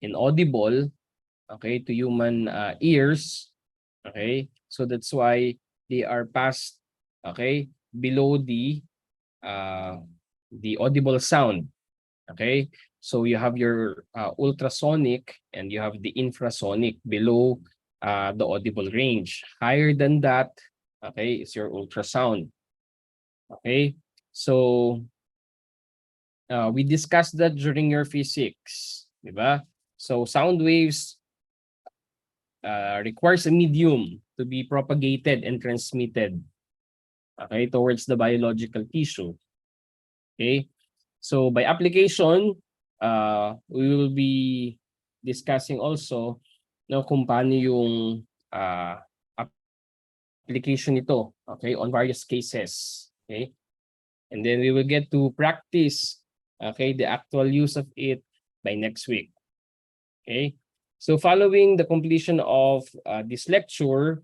inaudible, okay, to human ears. Okay, so that's why they are passed, okay, below the audible sound. Okay, so you have your ultrasonic and you have the infrasonic below the audible range. Higher than that, okay, is your ultrasound. Okay, so we discussed that during your physics, di ba? So sound waves requires a medium to be propagated and transmitted, okay, towards the biological tissue. Okay, so by application, we will be discussing also kung paano yung application nito, okay, on various cases. Okay, and then we will get to practice, okay, the actual use of it by next week. Okay, so following the completion of this lecture,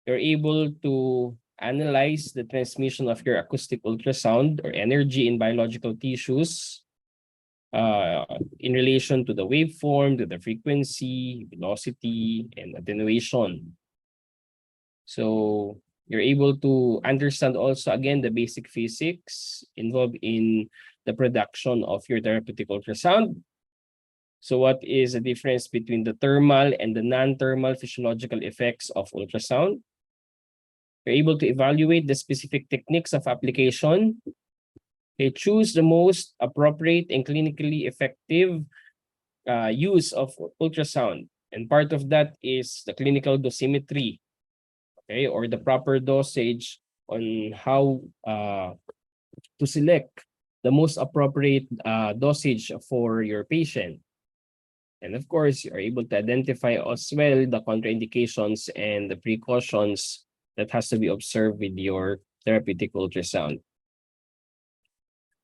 you're able to analyze the transmission of your acoustic ultrasound or energy in biological tissues in relation to the waveform, to the frequency, velocity, and attenuation. So you're able to understand also, again, the basic physics involved in the production of your therapeutic ultrasound. So what is the difference between the thermal and the non-thermal physiological effects of ultrasound? You're able to evaluate the specific techniques of application. Okay, choose the most appropriate and clinically effective use of ultrasound. And part of that is the clinical dosimetry, okay, or the proper dosage on how to select the most appropriate dosage for your patient. And of course, you're able to identify as well the contraindications and the precautions that has to be observed with your therapeutic ultrasound.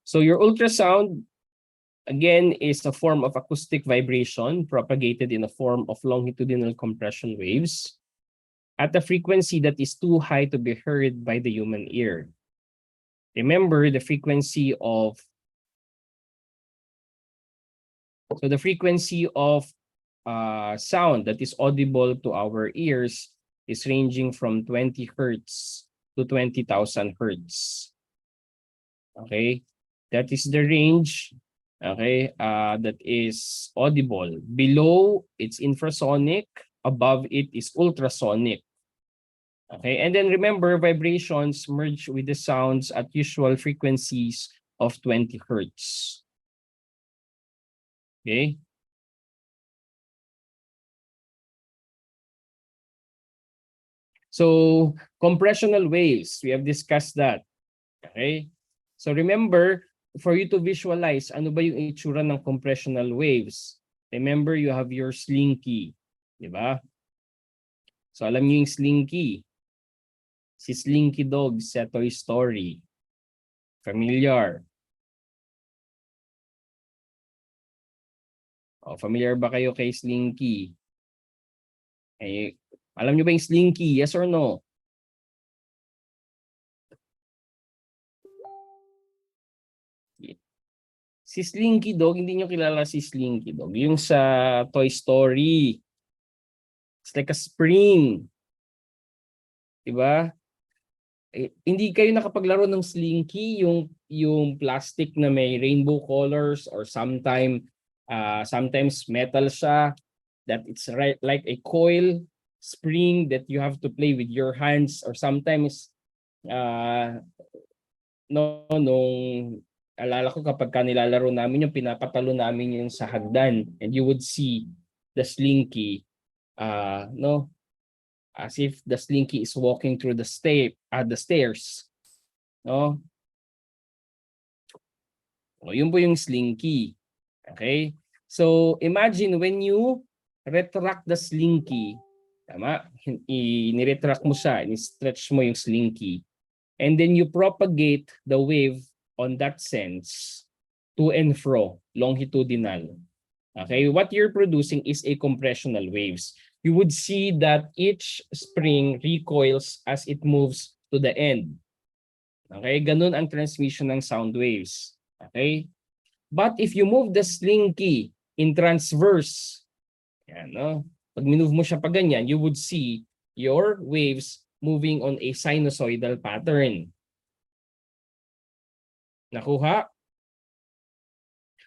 So your ultrasound, again, is a form of acoustic vibration propagated in the form of longitudinal compression waves at a frequency that is too high to be heard by the human ear. Remember the frequency of sound that is audible to our ears is ranging from 20 hertz to 20,000 hertz. Okay, that is the range, okay, that is audible. Below, it's infrasonic. Above it is ultrasonic. Okay, and then remember, vibrations merge with the sounds at usual frequencies of 20 hertz. Okay. So, compressional waves, we have discussed that. Okay? So remember, for you to visualize, ano ba yung itsura ng compressional waves? Remember, you have your slinky. Di ba? So alam niyo yung slinky. Si Slinky Dog sa Toy Story. Familiar? O, familiar ba kayo kay Slinky? Eh, alam niyo ba yung Slinky? Yes or no? Si Slinky Dog, hindi niyo kilala si Slinky Dog. Yung sa Toy Story. It's like a spring. Diba? Eh, hindi kayo nakapaglaro ng Slinky, yung plastic na may rainbow colors or sometimes metal siya, that it's right like a coil spring that you have to play with your hands, or sometimes nung alala ko kapag nilalaro namin yung pinapatalo namin yung sa hagdan, and you would see the Slinky as if the Slinky is walking through the stairs, no? O, yun po yung Slinky. Okay? So imagine when you retract the Slinky, tama? Ni-retract mo siya, ni-stretch mo yung Slinky, and then you propagate the wave on that sense to and fro, longitudinal. Okay, what you're producing is a compressional waves. You would see that each spring recoils as it moves to the end. Okay, ganun ang transmission ng sound waves. Okay, but if you move the Slinky in transverse. Yan, no? Pag minove mo siya pa ganyan, you would see your waves moving on a sinusoidal pattern. Nakuha?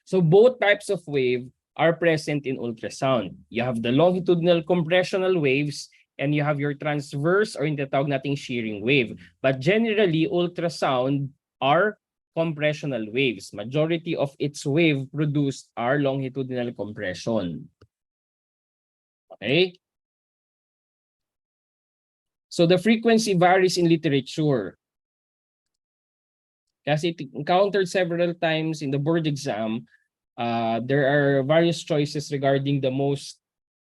So both types of wave are present in ultrasound. You have the longitudinal compressional waves and you have your transverse or yung tinatawag nating shearing wave. But generally, ultrasound are compressional waves. Majority of its wave produced are longitudinal compression. Okay? So the frequency varies in literature. Kasi encountered several times in the board exam, there are various choices regarding the most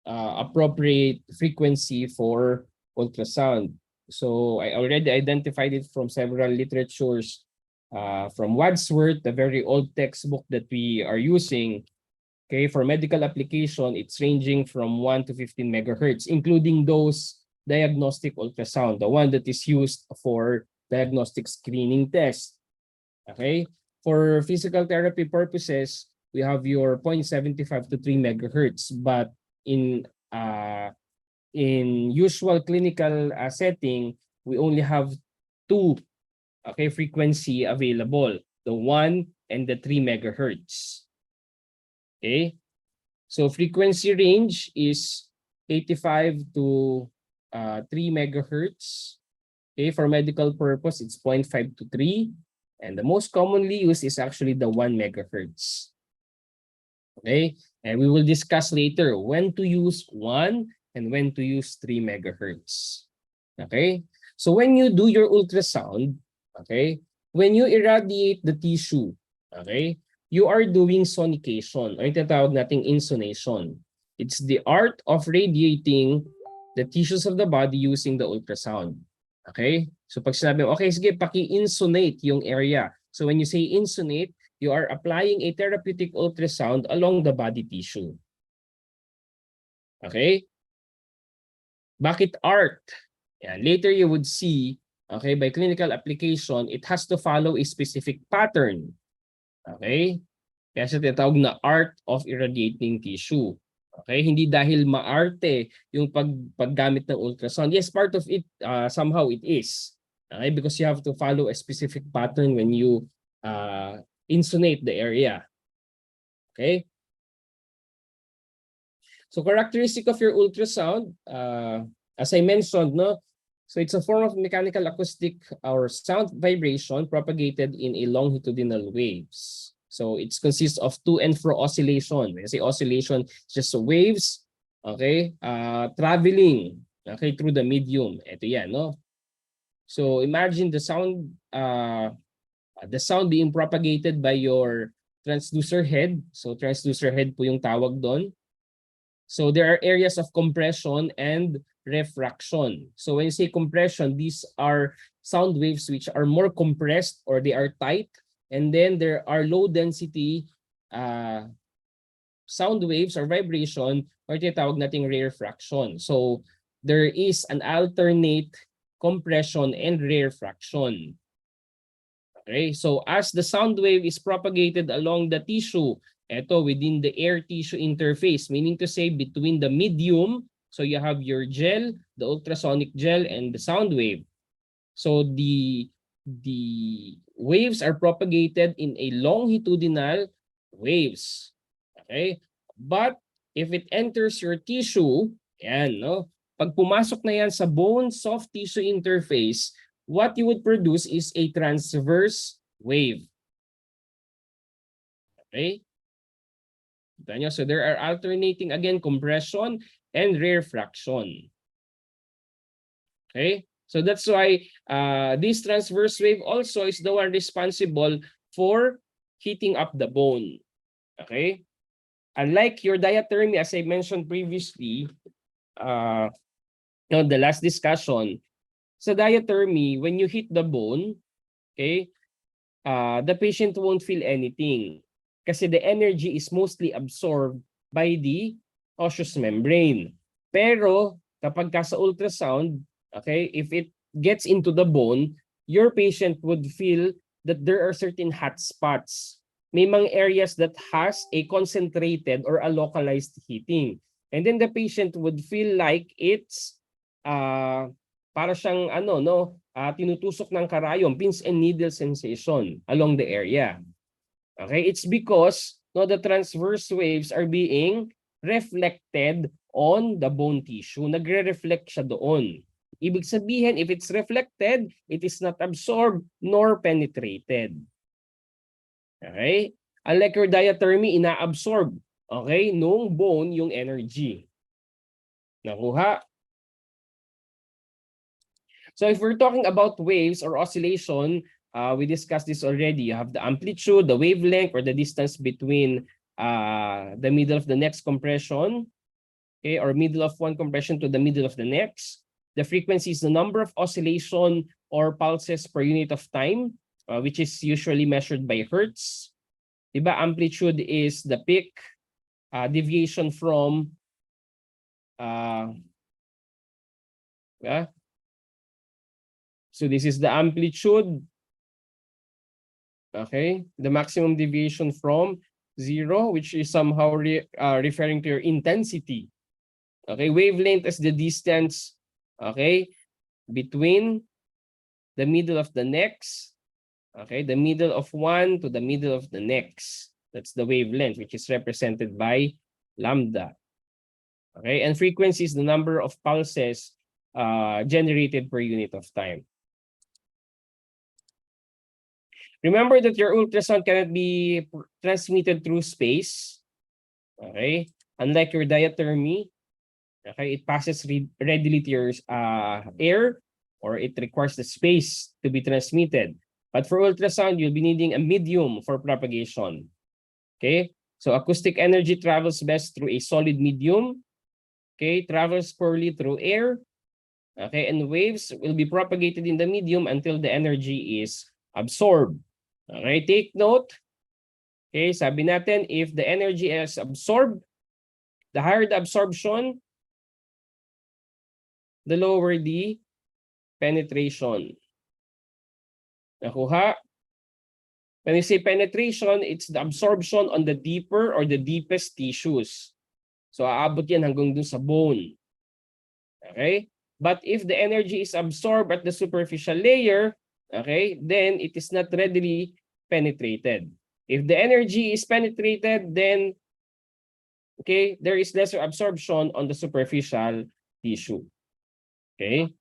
appropriate frequency for ultrasound. So I already identified it from several literatures, from Wadsworth, the very old textbook that we are using. Okay, for medical application, it's ranging from 1 to 15 megahertz, including those diagnostic ultrasound, the one that is used for diagnostic screening test. Okay, for physical therapy purposes, we have your 0.75 to 3 megahertz, but in usual clinical setting, we only have two frequency available, the 1 and the 3 megahertz. Okay, so frequency range is 85 to 3 megahertz. Okay, for medical purpose, it's 0.5 to 3. And the most commonly used is actually the 1 megahertz. Okay, and we will discuss later when to use 1 and when to use 3 megahertz. Okay, so when you do your ultrasound, okay, when you irradiate the tissue, okay, you are doing sonication or yung tinatawag nating insonation. It's the art of radiating the tissues of the body using the ultrasound. Okay? So pag sinabi mo, okay, sige, paki-insonate yung area. So when you say insonate, you are applying a therapeutic ultrasound along the body tissue. Okay? Bakit art? Yeah, later you would see, okay, by clinical application, it has to follow a specific pattern. Okay? Kaya siya tinatawag na art of irradiating tissue. Okay? Hindi dahil maarte yung paggamit ng ultrasound. Yes, part of it, somehow it is. Okay? Because you have to follow a specific pattern when you insonate the area. Okay? So characteristic of your ultrasound, as I mentioned, no? So it's a form of mechanical acoustic or sound vibration propagated in a longitudinal waves. So it consists of to and fro oscillation. When I say oscillation, it's just waves, okay, traveling, okay, through the medium. Ito yan, no? So imagine the sound being propagated by your transducer head. So transducer head po yung tawag doon. So there are areas of compression and refraction. So when you say compression, these are sound waves which are more compressed or they are tight. And then there are low density sound waves or vibration or tinatawag nating rarefaction. So there is an alternate compression and rarefaction. Okay, so as the sound wave is propagated along the tissue, ito within the air tissue interface, meaning to say between the medium, so you have your gel, the ultrasonic gel, and the sound wave. So the waves are propagated in a longitudinal waves. Okay? But if it enters your tissue, yan, no? Pag pumasok na yan sa bone soft tissue interface, what you would produce is a transverse wave. Okay? So there are alternating again compression and rarefaction. Okay? So that's why this transverse wave also is the one responsible for heating up the bone. Okay? Unlike your diathermy, as I mentioned previously, the last discussion, sa diathermy, when you hit the bone, okay, the patient won't feel anything. Kasi the energy is mostly absorbed by the osseous membrane. Pero kapag sa ultrasound, okay, if it gets into the bone, your patient would feel that there are certain hot spots. may mga areas that has a concentrated or a localized heating. And then the patient would feel like it's para siyang tinutusok ng karayom, pins and needle sensation along the area. Okay, it's because the transverse waves are being reflected on the bone tissue. Nagre-reflect siya doon. Ibig sabihin, if it's reflected, it is not absorbed nor penetrated. Okay? Unlike your diathermy, ina-absorb, okay, nung bone yung energy. Nakuha? So if we're talking about waves or oscillation, we discussed this already. You have the amplitude, the wavelength, or the distance between the middle of the next compression, okay, or middle of one compression to the middle of the next. The frequency is the number of oscillation or pulses per unit of time, which is usually measured by hertz. Diba? Amplitude is the peak deviation from so this is the amplitude. Okay, the maximum deviation from zero, which is somehow referring to your intensity. Okay, wavelength is the distance, okay, between the middle of the next, okay, the middle of one to the middle of the next. That's the wavelength, which is represented by lambda. Okay, and frequency is the number of pulses generated per unit of time. Remember that your ultrasound cannot be transmitted through space. Okay, unlike your diathermy, okay, it passes readily to your air, or it requires the space to be transmitted. But for ultrasound, you'll be needing a medium for propagation. Okay, so acoustic energy travels best through a solid medium. Okay, travels poorly through air. Okay, and waves will be propagated in the medium until the energy is absorbed. Okay, take note. Okay, sabi natin, if the energy is absorbed, the higher the absorption, the lower the penetration. Nakuha? When you say penetration, it's the absorption on the deeper or the deepest tissues. So aabot yan hanggang dun sa bone. Okay? But if the energy is absorbed at the superficial layer, okay, then it is not readily penetrated. If the energy is penetrated, then okay, there is lesser absorption on the superficial tissue. Okay?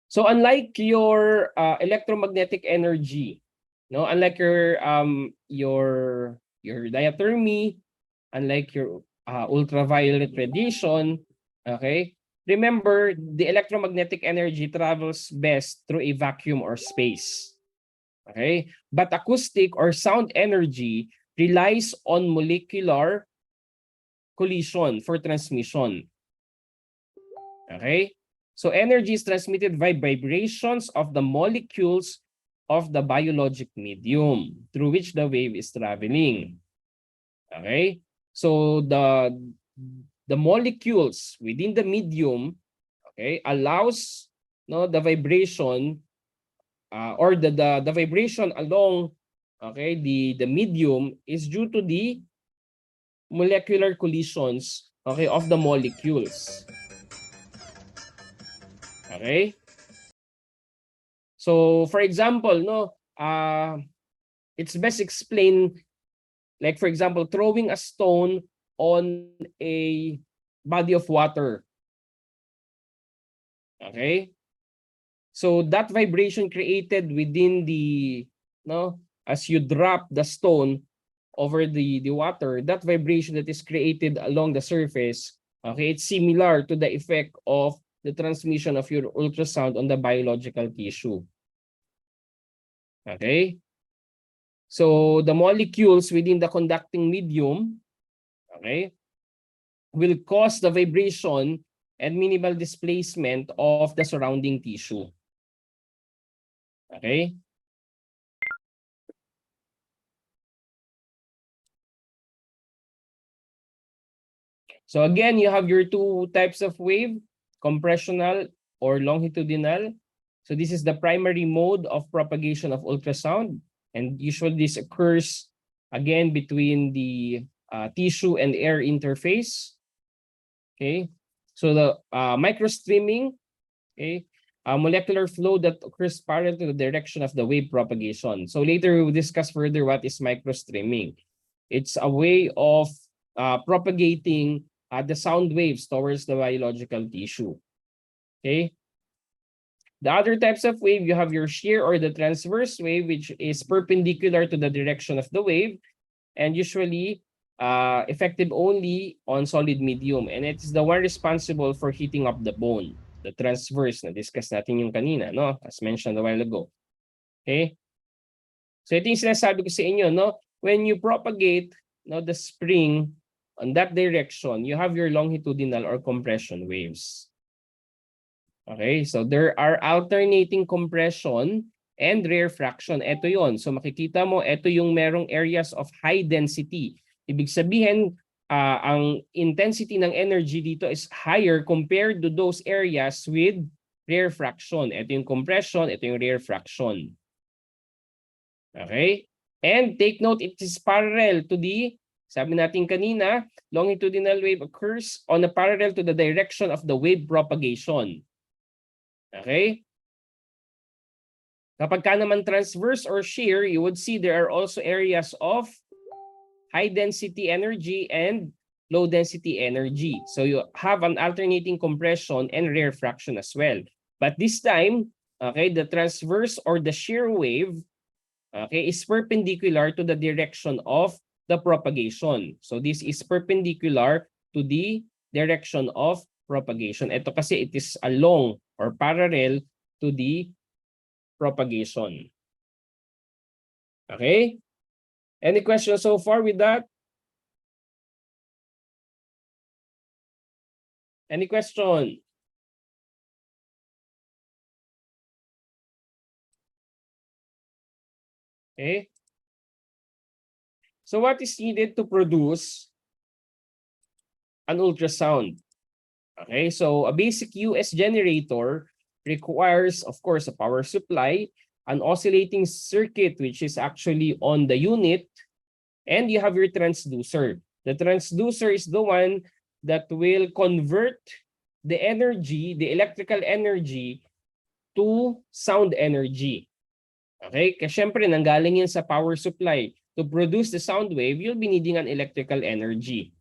So unlike your electromagnetic energy, no, unlike your diathermy, unlike your ultraviolet radiation, okay? Remember, the electromagnetic energy travels best through a vacuum or space. Okay? But acoustic or sound energy relies on molecular collision for transmission. Okay? So energy is transmitted by vibrations of the molecules of the biologic medium through which the wave is traveling. Okay? So the molecules within the medium, okay, allows the vibration or the vibration along, okay, the medium is due to the molecular collisions, okay, of the molecules. Okay? So for example, it's best explained like, for example, throwing a stone on a body of water. Okay? So that vibration created within the, as you drop the stone over the water, that vibration that is created along the surface, okay, it's similar to the effect of the transmission of your ultrasound on the biological tissue. Okay? So the molecules within the conducting medium, okay, will cause the vibration and minimal displacement of the surrounding tissue. Okay? So again, you have your two types of wave, compressional or longitudinal. So this is the primary mode of propagation of ultrasound. And usually this occurs again between the tissue and air interface. Okay. So the microstreaming, okay, molecular flow that occurs parallel to the direction of the wave propagation. So later we will discuss further what is microstreaming. It's a way of propagating the sound waves towards the biological tissue. Okay. The other types of wave, you have your shear or the transverse wave, which is perpendicular to the direction of the wave, and usually effective only on solid medium. And it's the one responsible for heating up the bone. The transverse, na-discuss natin yung kanina, no? As mentioned a while ago. Okay? So ito yung sinasabi ko sa inyo, no? When you propagate the spring on that direction, you have your longitudinal or compression waves. Okay, so there are alternating compression and rarefaction. Ito yon. So makikita mo, ito yung merong areas of high density. Ibig sabihin, ang intensity ng energy dito is higher compared to those areas with rarefaction. Ito yung compression, ito yung rarefaction. Okay? And take note, it is parallel to the, sabi natin kanina, longitudinal wave occurs on a parallel to the direction of the wave propagation. Okay? Kapag ka naman transverse or shear, you would see there are also areas of high density energy and low density energy. So you have an alternating compression and rarefaction as well. But this time, okay, the transverse or the shear wave, okay, is perpendicular to the direction of the propagation. So this is perpendicular to the direction of propagation. Ito kasi it is along or parallel to the propagation. Okay? Any questions so far with that? Any question? Okay. So what is needed to produce an ultrasound? Okay, so a basic US generator requires, of course, a power supply, an oscillating circuit, which is actually on the unit, and you have your transducer. The transducer is the one that will convert the energy, the electrical energy, to sound energy. Okay, kasi syempre nanggaling yan sa power supply. To produce the sound wave, you'll be needing an electrical energy.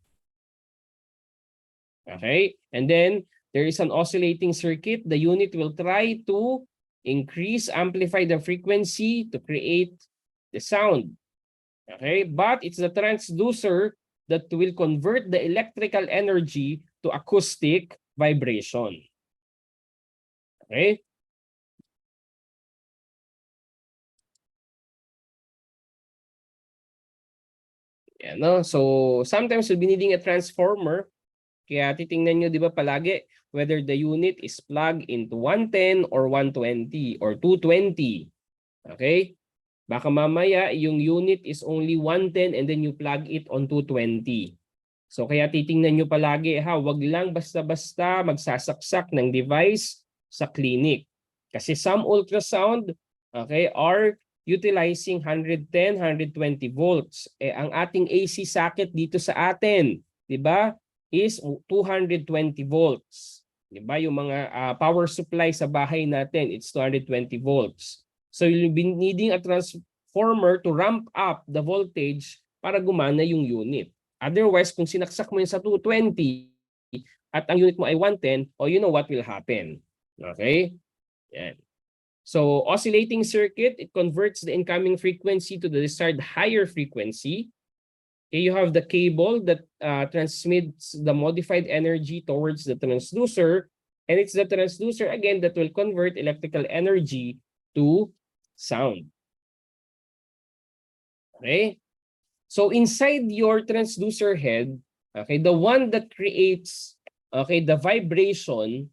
Okay, and then there is an oscillating circuit. The unit will try to increase, amplify the frequency to create the sound. Okay, but it's the transducer that will convert the electrical energy to acoustic vibration. Okay. Yeah, no? So sometimes you'll be needing a transformer. Kaya titingnan nyo, di ba, palagi whether the unit is plugged into 110 or 120 or 220. Okay? Baka mamaya yung unit is only 110 and then you plug it on 220. So kaya titingnan nyo palagi, wag lang basta-basta magsasaksak ng device sa clinic. Kasi some ultrasound, okay, are utilizing 110, 120 volts. Ang ating AC socket dito sa atin, di ba, is 220 volts. Diba? Yung mga power supply sa bahay natin, it's 220 volts. So you'll be needing a transformer to ramp up the voltage para gumana yung unit. Otherwise, kung sinaksak mo yun sa 220 at ang unit mo ay 110, you know what will happen. Okay? Yan. So oscillating circuit, it converts the incoming frequency to the desired higher frequency. Okay, you have the cable that transmits the modified energy towards the transducer, and it's the transducer again that will convert electrical energy to sound. Okay, so inside your transducer head, okay, the one that creates, okay, the vibration,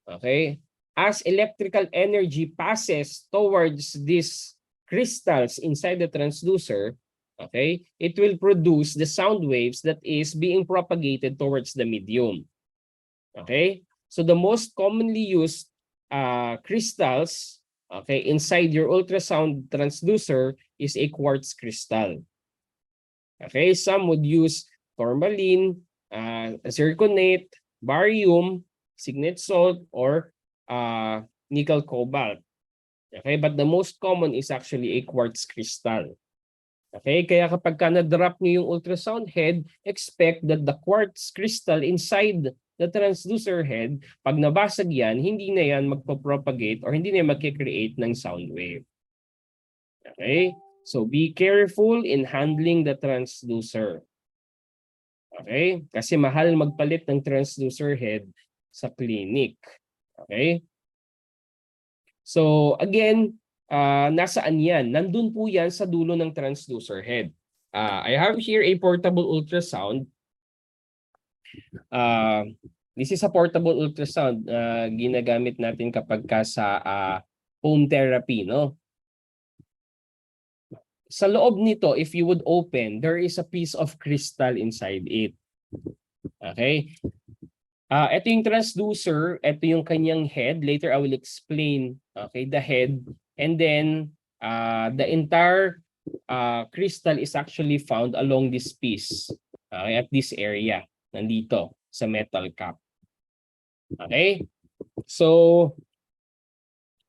okay, as electrical energy passes towards these crystals inside the transducer, okay, it will produce the sound waves that is being propagated towards the medium. Okay? So the most commonly used crystals, okay, inside your ultrasound transducer is a quartz crystal. Okay, some would use tourmaline, zirconate, barium, signet salt, or nickel cobalt. Okay, but the most common is actually a quartz crystal. Okay, kaya kapag ka na-drop nyo yung ultrasound head, expect that the quartz crystal inside the transducer head, pag nabasag yan, hindi na yan magpo-propagate or hindi na yan magkikreate ng sound wave. Okay, so be careful in handling the transducer. Okay, kasi mahal magpalit ng transducer head sa clinic. Okay, so again, nasaan yan? Nandun po yan sa dulo ng transducer head. I have here a portable ultrasound. This is a portable ultrasound. Ginagamit natin kapag ka sa home therapy, no? Sa loob nito, if you would open, there is a piece of crystal inside it. Okay? Ito yung transducer, ito yung kanyang head. Later, I will explain, okay, the head. And then, the entire crystal is actually found along this piece, at this area, nandito, sa metal cap. Okay? So,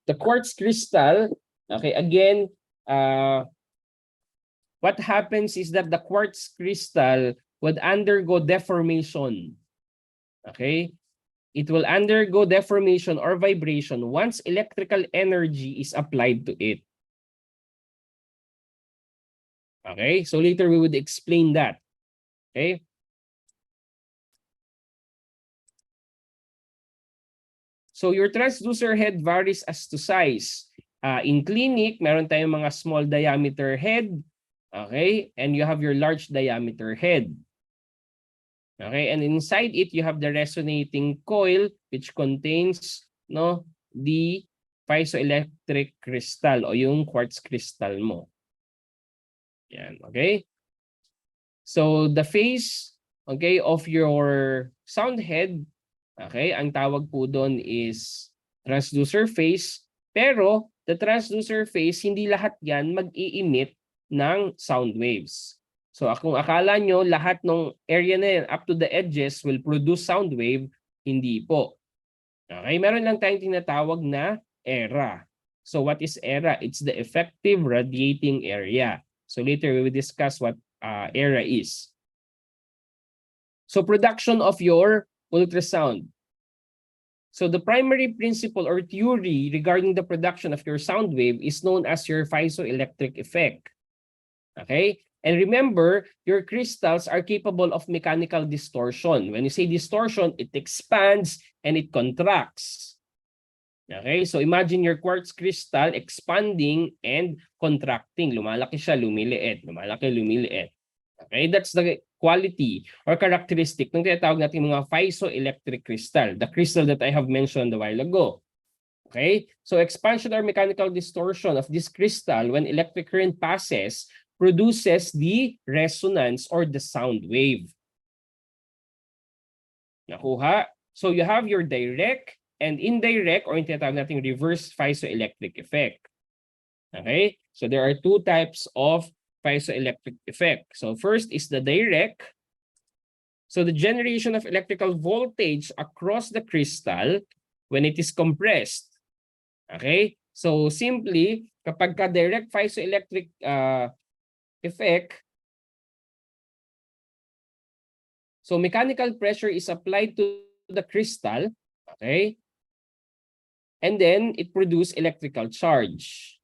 the quartz crystal, okay, again, what happens is that the quartz crystal would undergo deformation. Okay? It will undergo deformation or vibration once electrical energy is applied to it. Okay? So later we would explain that. Okay? So your transducer head varies as to size. In clinic, meron tayong mga small diameter head. Okay? And you have your large diameter head. Okay, and inside it you have the resonating coil which contains the piezoelectric crystal o yung quartz crystal mo. Yan, okay? So the phase, okay, of your sound head, okay, ang tawag po doon is transducer phase, pero the transducer phase hindi lahat yan mag-i-emit ng sound waves. So kung akala nyo lahat ng area na yan up to the edges will produce sound wave, hindi po. Okay, meron lang tayong tinatawag na ERA. So what is ERA? It's the effective radiating area. So later we will discuss what ERA is. So production of your ultrasound. So the primary principle or theory regarding the production of your sound wave is known as your piezoelectric effect. Okay? And remember, your crystals are capable of mechanical distortion. When you say distortion, it expands and it contracts. Okay, so imagine your quartz crystal expanding and contracting. Lumalaki siya, lumiliit. Lumalaki, lumiliit. Okay, that's the quality or characteristic ng tinatawag natin mga piezoelectric crystal. The crystal that I have mentioned a while ago. Okay, so expansion or mechanical distortion of this crystal when electric current passes produces the resonance or the sound wave. Nakuha? So you have your direct and indirect or yung tinatawag nating reverse piezoelectric effect. Okay? So there are two types of piezoelectric effect. So first is the direct. So the generation of electrical voltage across the crystal when it is compressed. Okay? So simply, kapag ka direct piezoelectric effect, so mechanical pressure is applied to the crystal, okay? And then it produces electrical charge.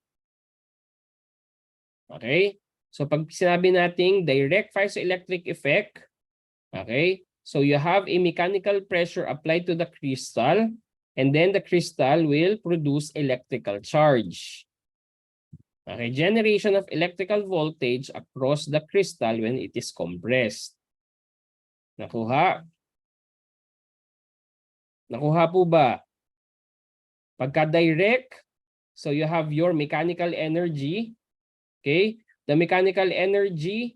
Okay? So pag sinabi nating direct piezoelectric effect, okay? So you have a mechanical pressure applied to the crystal and then the crystal will produce electrical charge. Okay, generation of electrical voltage across the crystal when it is compressed. Nakuha? Nakuha po ba? Pagka direct, so you have your mechanical energy. Okay? the mechanical energy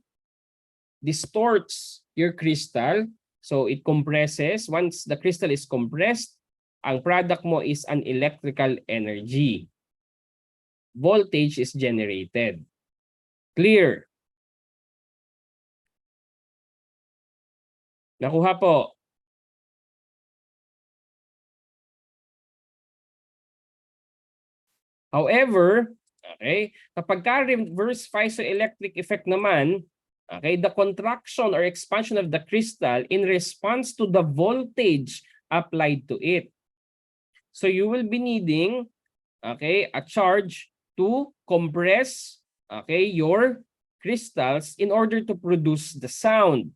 distorts your crystal. So it compresses. Once the crystal is compressed, ang product mo is an electrical energy. Voltage is generated. Clear? Nakuha po. However, okay, kapag ka reverse piezoelectric effect naman, okay, the contraction or expansion of the crystal in response to the voltage applied to it. So you will be needing, okay, a charge to compress, okay, your crystals in order to produce the sound.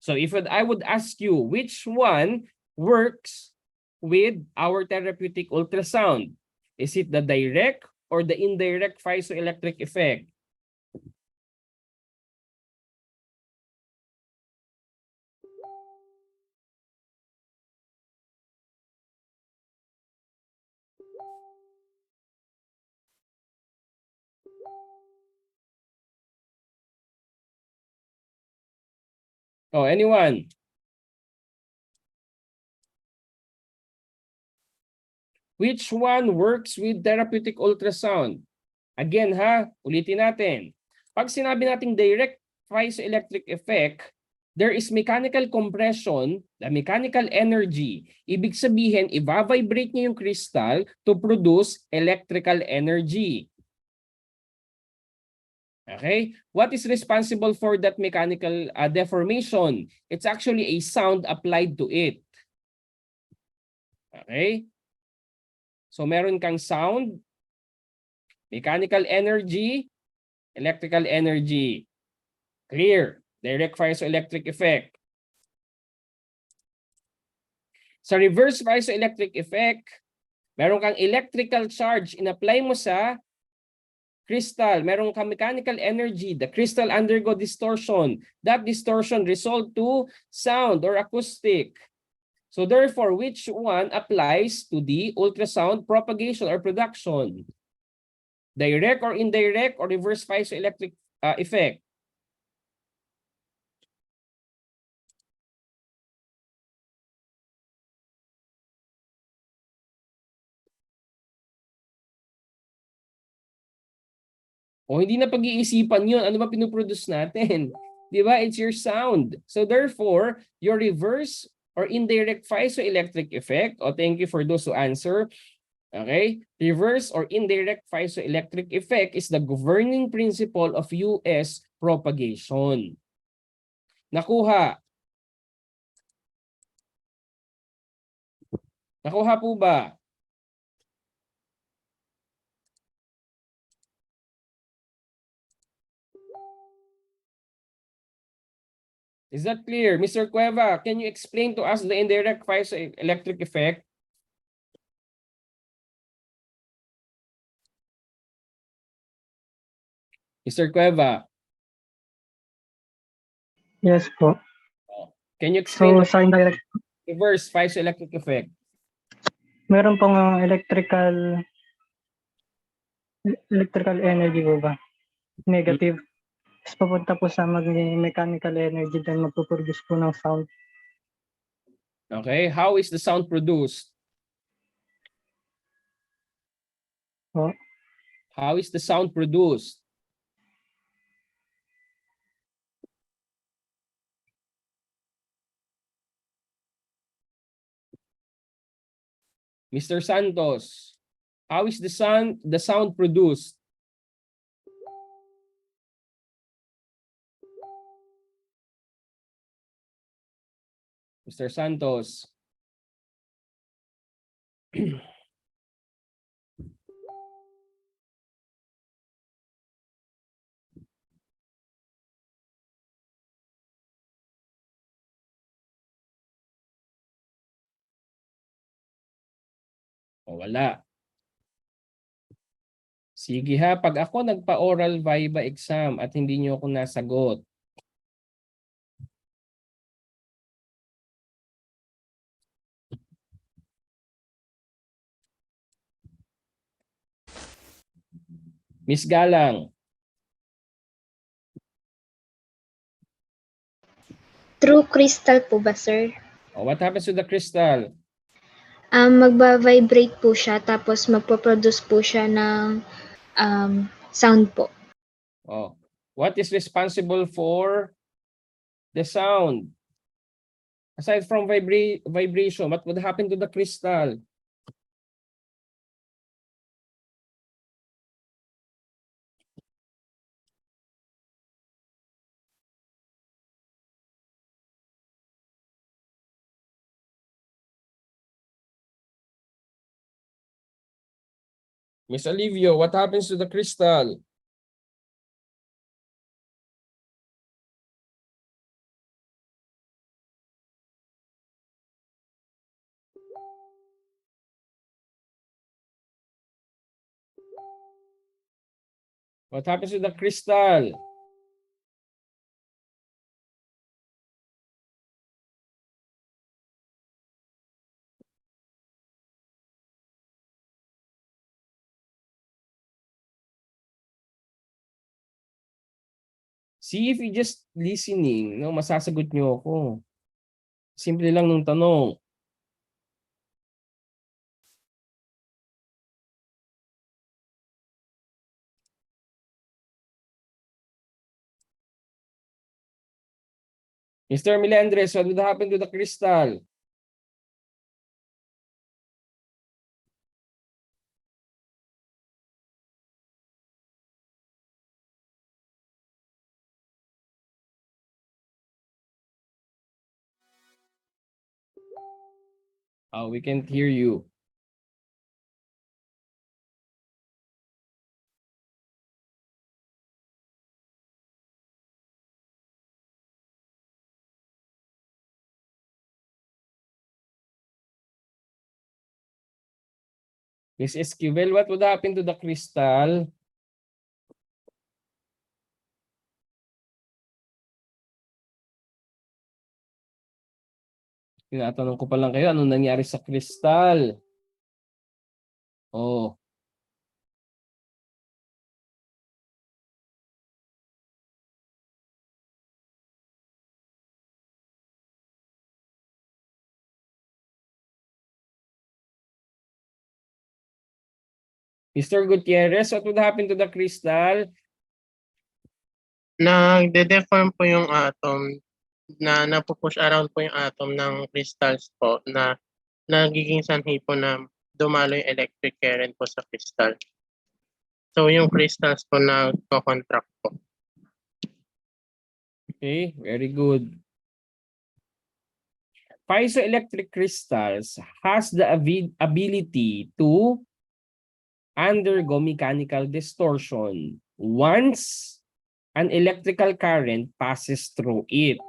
So if I would ask you which one works with our therapeutic ultrasound, is it the direct or the indirect piezoelectric effect? Oh, anyone? Which one works with therapeutic ultrasound? Again ha, ulitin natin. Pag sinabi nating direct piezoelectric effect, there is mechanical compression, the mechanical energy. Ibig sabihin, i-vibrate niya yung crystal to produce electrical energy. Okay? What is responsible for that mechanical deformation? It's actually a sound applied to it. Okay? So meron kang sound, mechanical energy, electrical energy. Clear. Direct piezoelectric effect. Sa reverse piezoelectric effect, meron kang electrical charge, in-apply mo sa crystal, meron kang mechanical energy, the crystal undergo distortion. That distortion result to sound or acoustic. So therefore, which one applies to the ultrasound propagation or production? Direct or indirect or reverse piezoelectric effect? O hindi na pag-iisipan yun. Ano ba pinuproduce natin? Di ba? It's your sound. So therefore, your reverse or indirect piezoelectric effect, thank you for those who answer. Okay? Reverse or indirect piezoelectric effect is the governing principle of US propagation. Nakuha? Nakuha po ba? Is that clear? Mr. Cueva, can you explain to us the indirect piezoelectric effect? Mr. Cueva, Yes po. can you explain So, sa indirect, the reverse piezoelectric effect? meron pong electrical energy po ba? Negative. Tapos papunta po sa magiging mechanical energy, then magpuproduce po ng sound. Okay, how is the sound produced? Po. How is the sound produced? Mr. Santos, how is the sound produced? Mr. Santos. O wala. Sige ha, pag ako nagpa-oral viva exam at hindi niyo ako nasagot, Miss Galang, Through crystal po ba, sir? What happens to the crystal? Magba-vibrate po siya tapos magpo-produce po siya ng sound po. What is responsible for the sound? Aside from vibration, what would happen to the crystal? Miss Olivio, what happens to the crystal? What happens to the crystal? See if you just listening, no, masasagot niyo ako. Simple lang nung tanong. Mr. Melendres, what would happen to the crystal? Oh, we can't hear you. Miss Esquivel, what would happen to the crystal? Tinatanong ko pa lang kayo, anong nangyari sa crystal? Oh. Mr. Gutierrez, what would happen to the crystal? Nagde-deform po yung atom, na napupush around po yung atom ng crystals po, na nagiging sanhi po na dumalo yung electric current po sa crystal. So yung crystals po nagko-contract po. Okay, very good. Piezoelectric crystals has the ability to undergo mechanical distortion once an electrical current passes through it.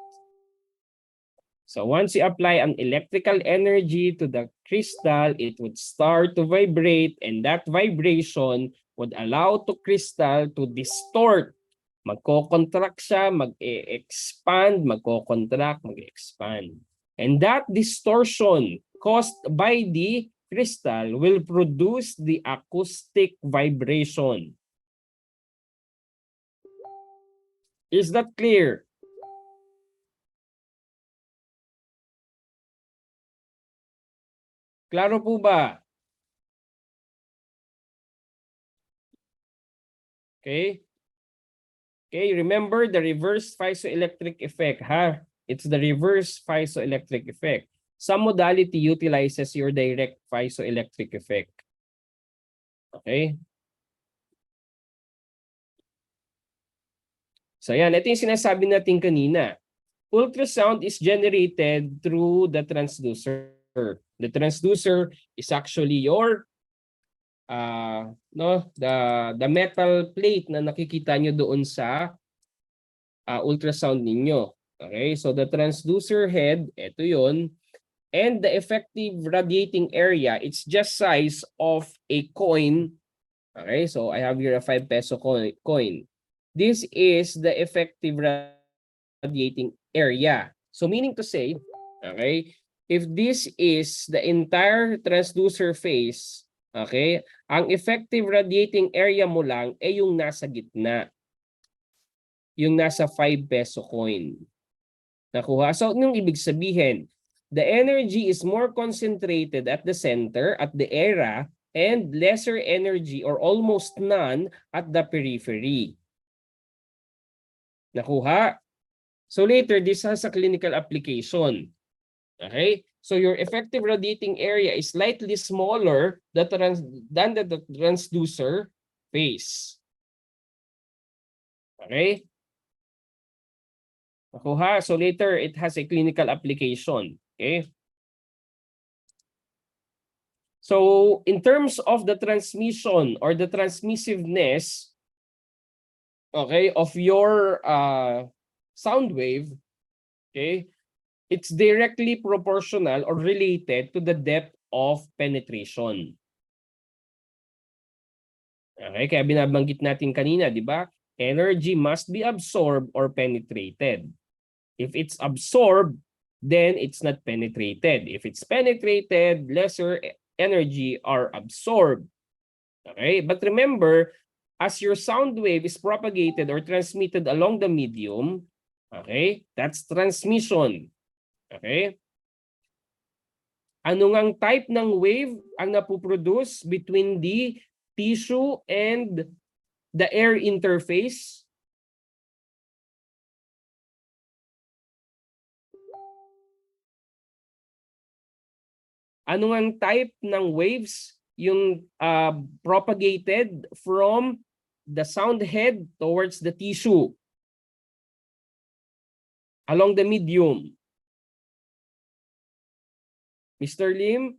So once you apply an electrical energy to the crystal, it would start to vibrate, and that vibration would allow the crystal to distort. Magko-contract siya, mag-expand, magko-contract, mag-expand. And that distortion caused by the crystal will produce the acoustic vibration. Is that clear? Klaro po ba? Okay. Okay, remember the reverse piezoelectric effect, ha? It's the reverse piezoelectric effect. Some modality utilizes your direct piezoelectric effect. Okay? So yan, ito yung sinasabi natin kanina. Ultrasound is generated through the transducer. The transducer is actually your the metal plate na nakikita nyo doon sa ultrasound ninyo. Okay, so the transducer head, ito yon, and the effective radiating area, it's just size of a coin. Okay, so I have here a 5 peso coin. This is the effective radiating area. So meaning to say, okay, if this is the entire transducer phase, okay, ang effective radiating area mo lang ay yung nasa gitna. Yung nasa 5 peso coin. Nakuha? So, anong ibig sabihin? The energy is more concentrated at the center, at the era, and lesser energy or almost none at the periphery. Nakuha? So later, this has a clinical application. Okay? So your effective radiating area is slightly smaller than the transducer phase. Okay? Nakuha? So later, it has a clinical application. Okay? So in terms of the transmission or the transmissiveness, okay, of your sound wave, okay, it's directly proportional or related to the depth of penetration. Okay, kaya binabanggit natin kanina, di ba? Energy must be absorbed or penetrated. If it's absorbed, then it's not penetrated. If it's penetrated, lesser energy are absorbed. Okay, but remember, as your sound wave is propagated or transmitted along the medium, okay, that's transmission. Okay? Ano ngang type ng wave ang napoproduce between the tissue and the air interface? Ano ngang type ng waves yung propagated from the sound head towards the tissue along the medium? Mr. Lim?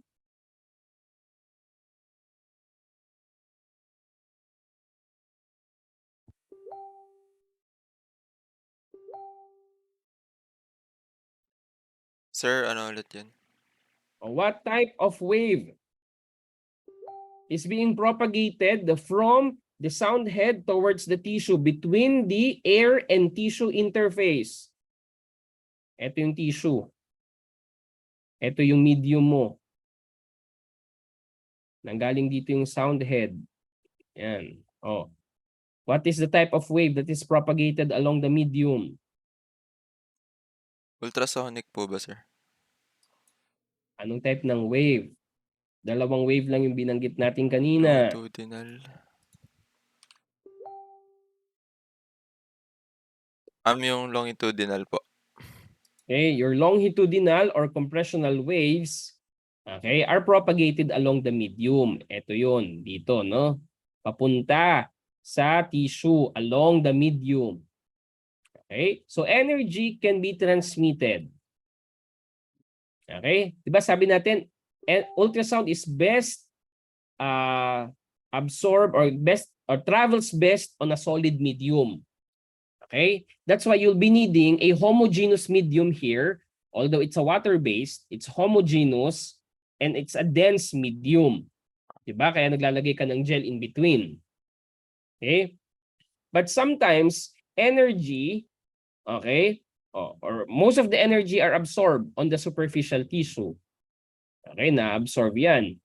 Sir, ano ulit yun? What type of wave is being propagated from the sound head towards the tissue between the air and tissue interface? Ito yung tissue. Ito yung medium mo. Nanggaling dito yung sound head. Yan. Oh. What is the type of wave that is propagated along the medium? Ultrasonic po ba, sir? Anong type ng wave? Dalawang wave lang yung binanggit natin kanina. Longitudinal. Yung longitudinal po. Okay, your longitudinal or compressional waves, okay, are propagated along the medium. Ito yun, dito, no? Papunta sa tissue along the medium. Okay? So energy can be transmitted. Okay? Diba sabi natin, ultrasound is best absorb or travels best on a solid medium. Okay? That's why you'll be needing a homogeneous medium here. Although it's a water-based, it's homogeneous and it's a dense medium. Diba? Kaya naglalagay ka ng gel in between. Okay? But sometimes energy, okay, or most of the energy are absorbed on the superficial tissue. Okay, na-absorb yan.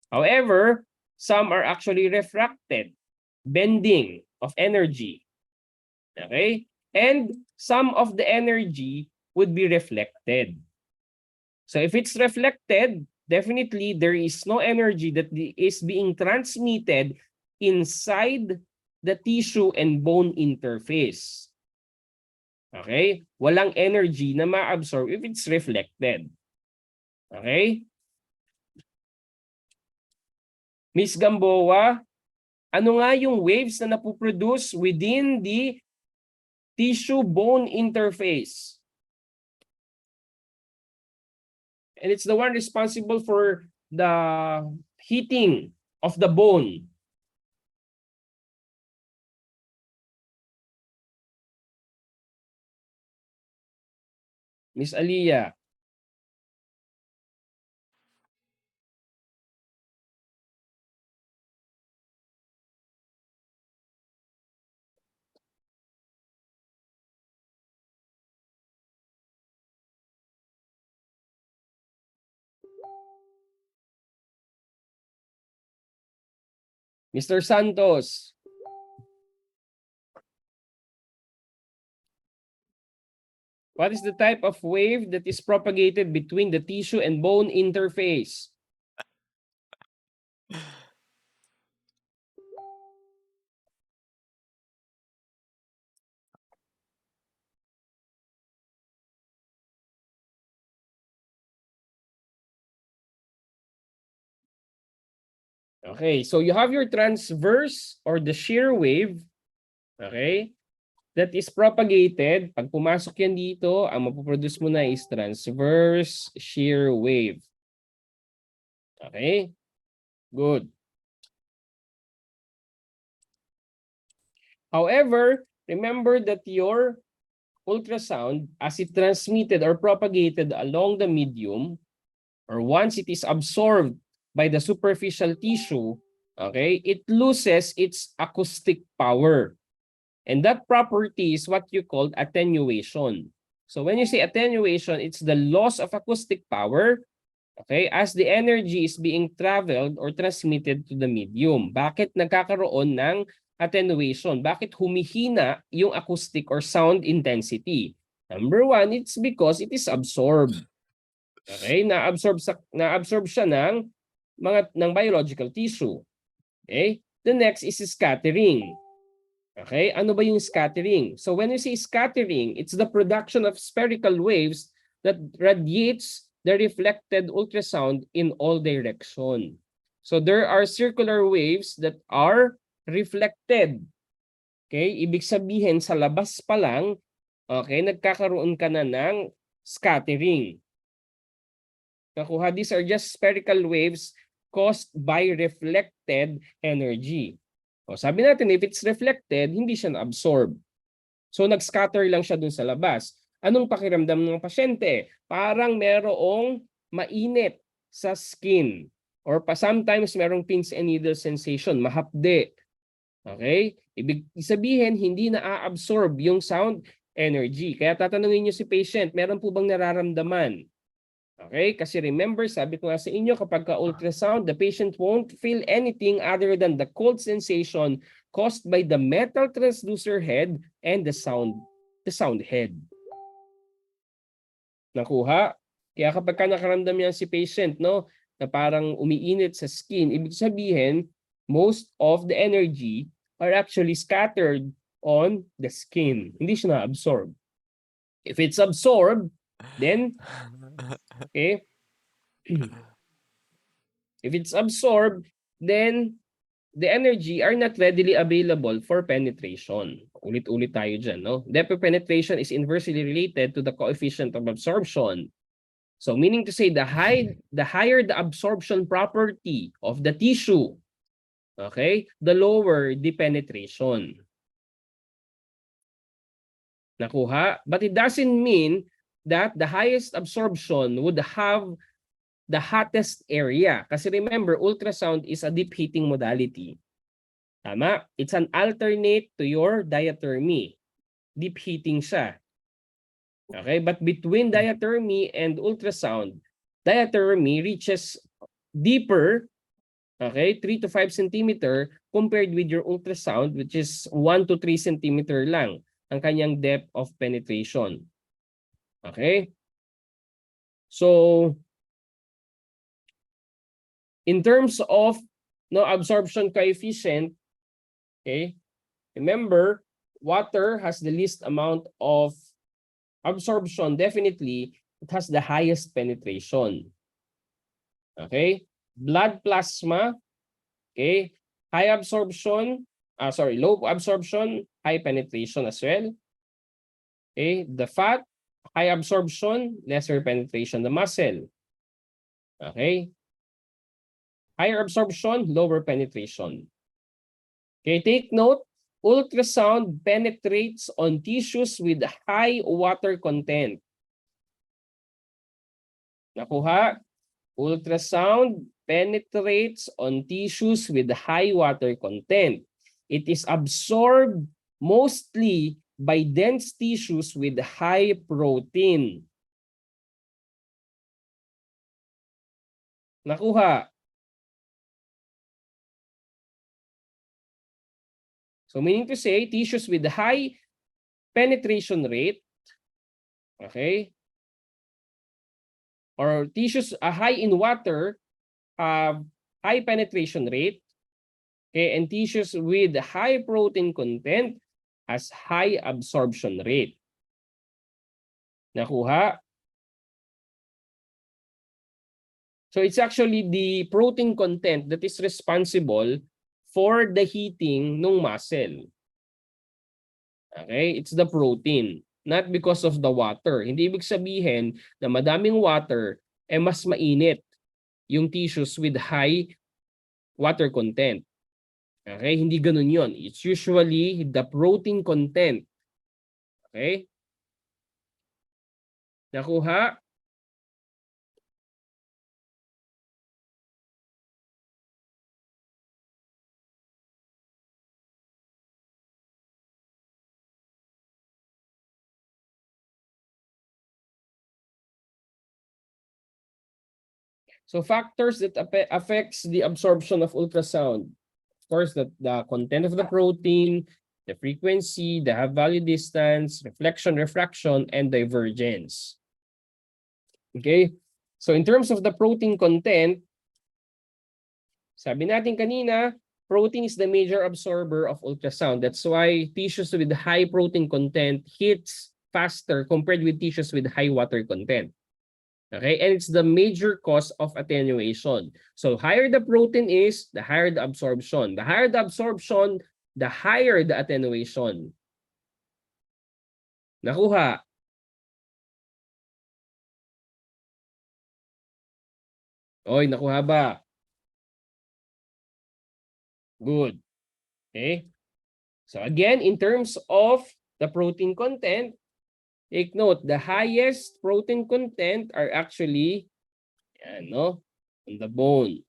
However, some are actually refracted, bending of energy. Okay? And some of the energy would be reflected. So if it's reflected, definitely there is no energy that is being transmitted inside the tissue and bone interface. Okay? Walang energy na ma-absorb if it's reflected. Okay? Miss Gamboa, ano nga yung waves na napoproduce within the tissue-bone interface? And it's the one responsible for the heating of the bone. Miss Aliyah. Mr. Santos. What is the type of wave that is propagated between the tissue and bone interface? Okay, so you have your transverse or the shear wave, okay, that is propagated. Pag pumasok yan dito, ang mapoproduce mo na is transverse shear wave. Okay, good. However, remember that your ultrasound, as it transmitted or propagated along the medium, or once it is absorbed by the superficial tissue, okay, it loses its acoustic power. And that property is what you call attenuation. So when you say attenuation, it's the loss of acoustic power, okay, as the energy is being traveled or transmitted to the medium. Bakit nagkakaroon ng attenuation? Bakit humihina yung acoustic or sound intensity? Number one, it's because it is absorbed. Okay, na-absorb siya ng biological tissue. Okay? The next is scattering. Okay, ano ba yung scattering? So when you say scattering, it's the production of spherical waves that radiates the reflected ultrasound in all direction. So there are circular waves that are reflected. Okay, ibig sabihin sa labas pa lang, okay, nagkakaroon ka na ng scattering. Nakuha, these are just spherical waves caused by reflected energy. O, sabi natin, if it's reflected, hindi siya na-absorb. So, nag-scatter lang siya dun sa labas. Anong pakiramdam ng pasyente? Parang merong mainit sa skin. Or sometimes merong pins and needles sensation, mahapde. Okay? Ibig sabihin, hindi na-absorb yung sound energy. Kaya tatanungin niyo si patient, meron po bang nararamdaman? Okay, kasi remember, sabi ko nga sa inyo, kapag ka-ultrasound, the patient won't feel anything other than the cold sensation caused by the metal transducer head and the sound head. Nakuha? Kaya kapag ka nakaramdam yan si patient, no, na parang umiinit sa skin, ibig sabihin, most of the energy are actually scattered on the skin. Hindi siya na-absorb. If it's absorbed, then okay, if it's absorbed, then the energy are not readily available for penetration. Ulit-ulit tayo dyan, no? Depth of penetration is inversely related to the coefficient of absorption. So meaning to say, the higher the absorption property of the tissue, okay, the lower the penetration. Nakuha? But it doesn't mean that the highest absorption would have the hottest area. Kasi remember, ultrasound is a deep heating modality. Tama? It's an alternate to your diathermy. Deep heating siya. Okay? But between diathermy and ultrasound, diathermy reaches deeper, okay, 3 to 5 centimeter compared with your ultrasound, which is 1 to 3 centimeter lang ang kanyang depth of penetration. Okay? So, in terms of absorption coefficient, okay, remember, water has the least amount of absorption. Definitely, it has the highest penetration. Okay? Blood plasma, okay, high absorption, low absorption, high penetration as well. Okay? The fat, high absorption, lesser penetration. The muscle, okay, higher absorption, lower penetration. Okay, take note, ultrasound penetrates on tissues with high water content. Nakuha? Ultrasound penetrates on tissues with high water content. It is absorbed mostly by dense tissues with high protein. Nakuha? So meaning to say, tissues with high penetration rate Okay? Or tissues high in water have high penetration rate. Okay, and tissues with high protein content has high absorption rate. Nakuha? So it's actually the protein content that is responsible for the heating ng muscle. Okay? It's the protein, not because of the water. Hindi ibig sabihin na madaming water mas mainit yung tissues with high water content. Okay? Hindi ganun yun. It's usually the protein content. Okay? Nakuha? So factors that affects the absorption of ultrasound. Of course, the content of the protein, the frequency, the half-value distance, reflection, refraction, and divergence. Okay? So in terms of the protein content, sabi natin kanina, protein is the major absorber of ultrasound. That's why tissues with high protein content hits faster compared with tissues with high water content. Okay, and it's the major cause of attenuation. So higher the protein is, the higher the absorption. The higher the absorption, the higher the attenuation. Nakuha? Oy, nakuha ba? Good. Okay. So again, in terms of the protein content, take note, the highest protein content are actually on the bone.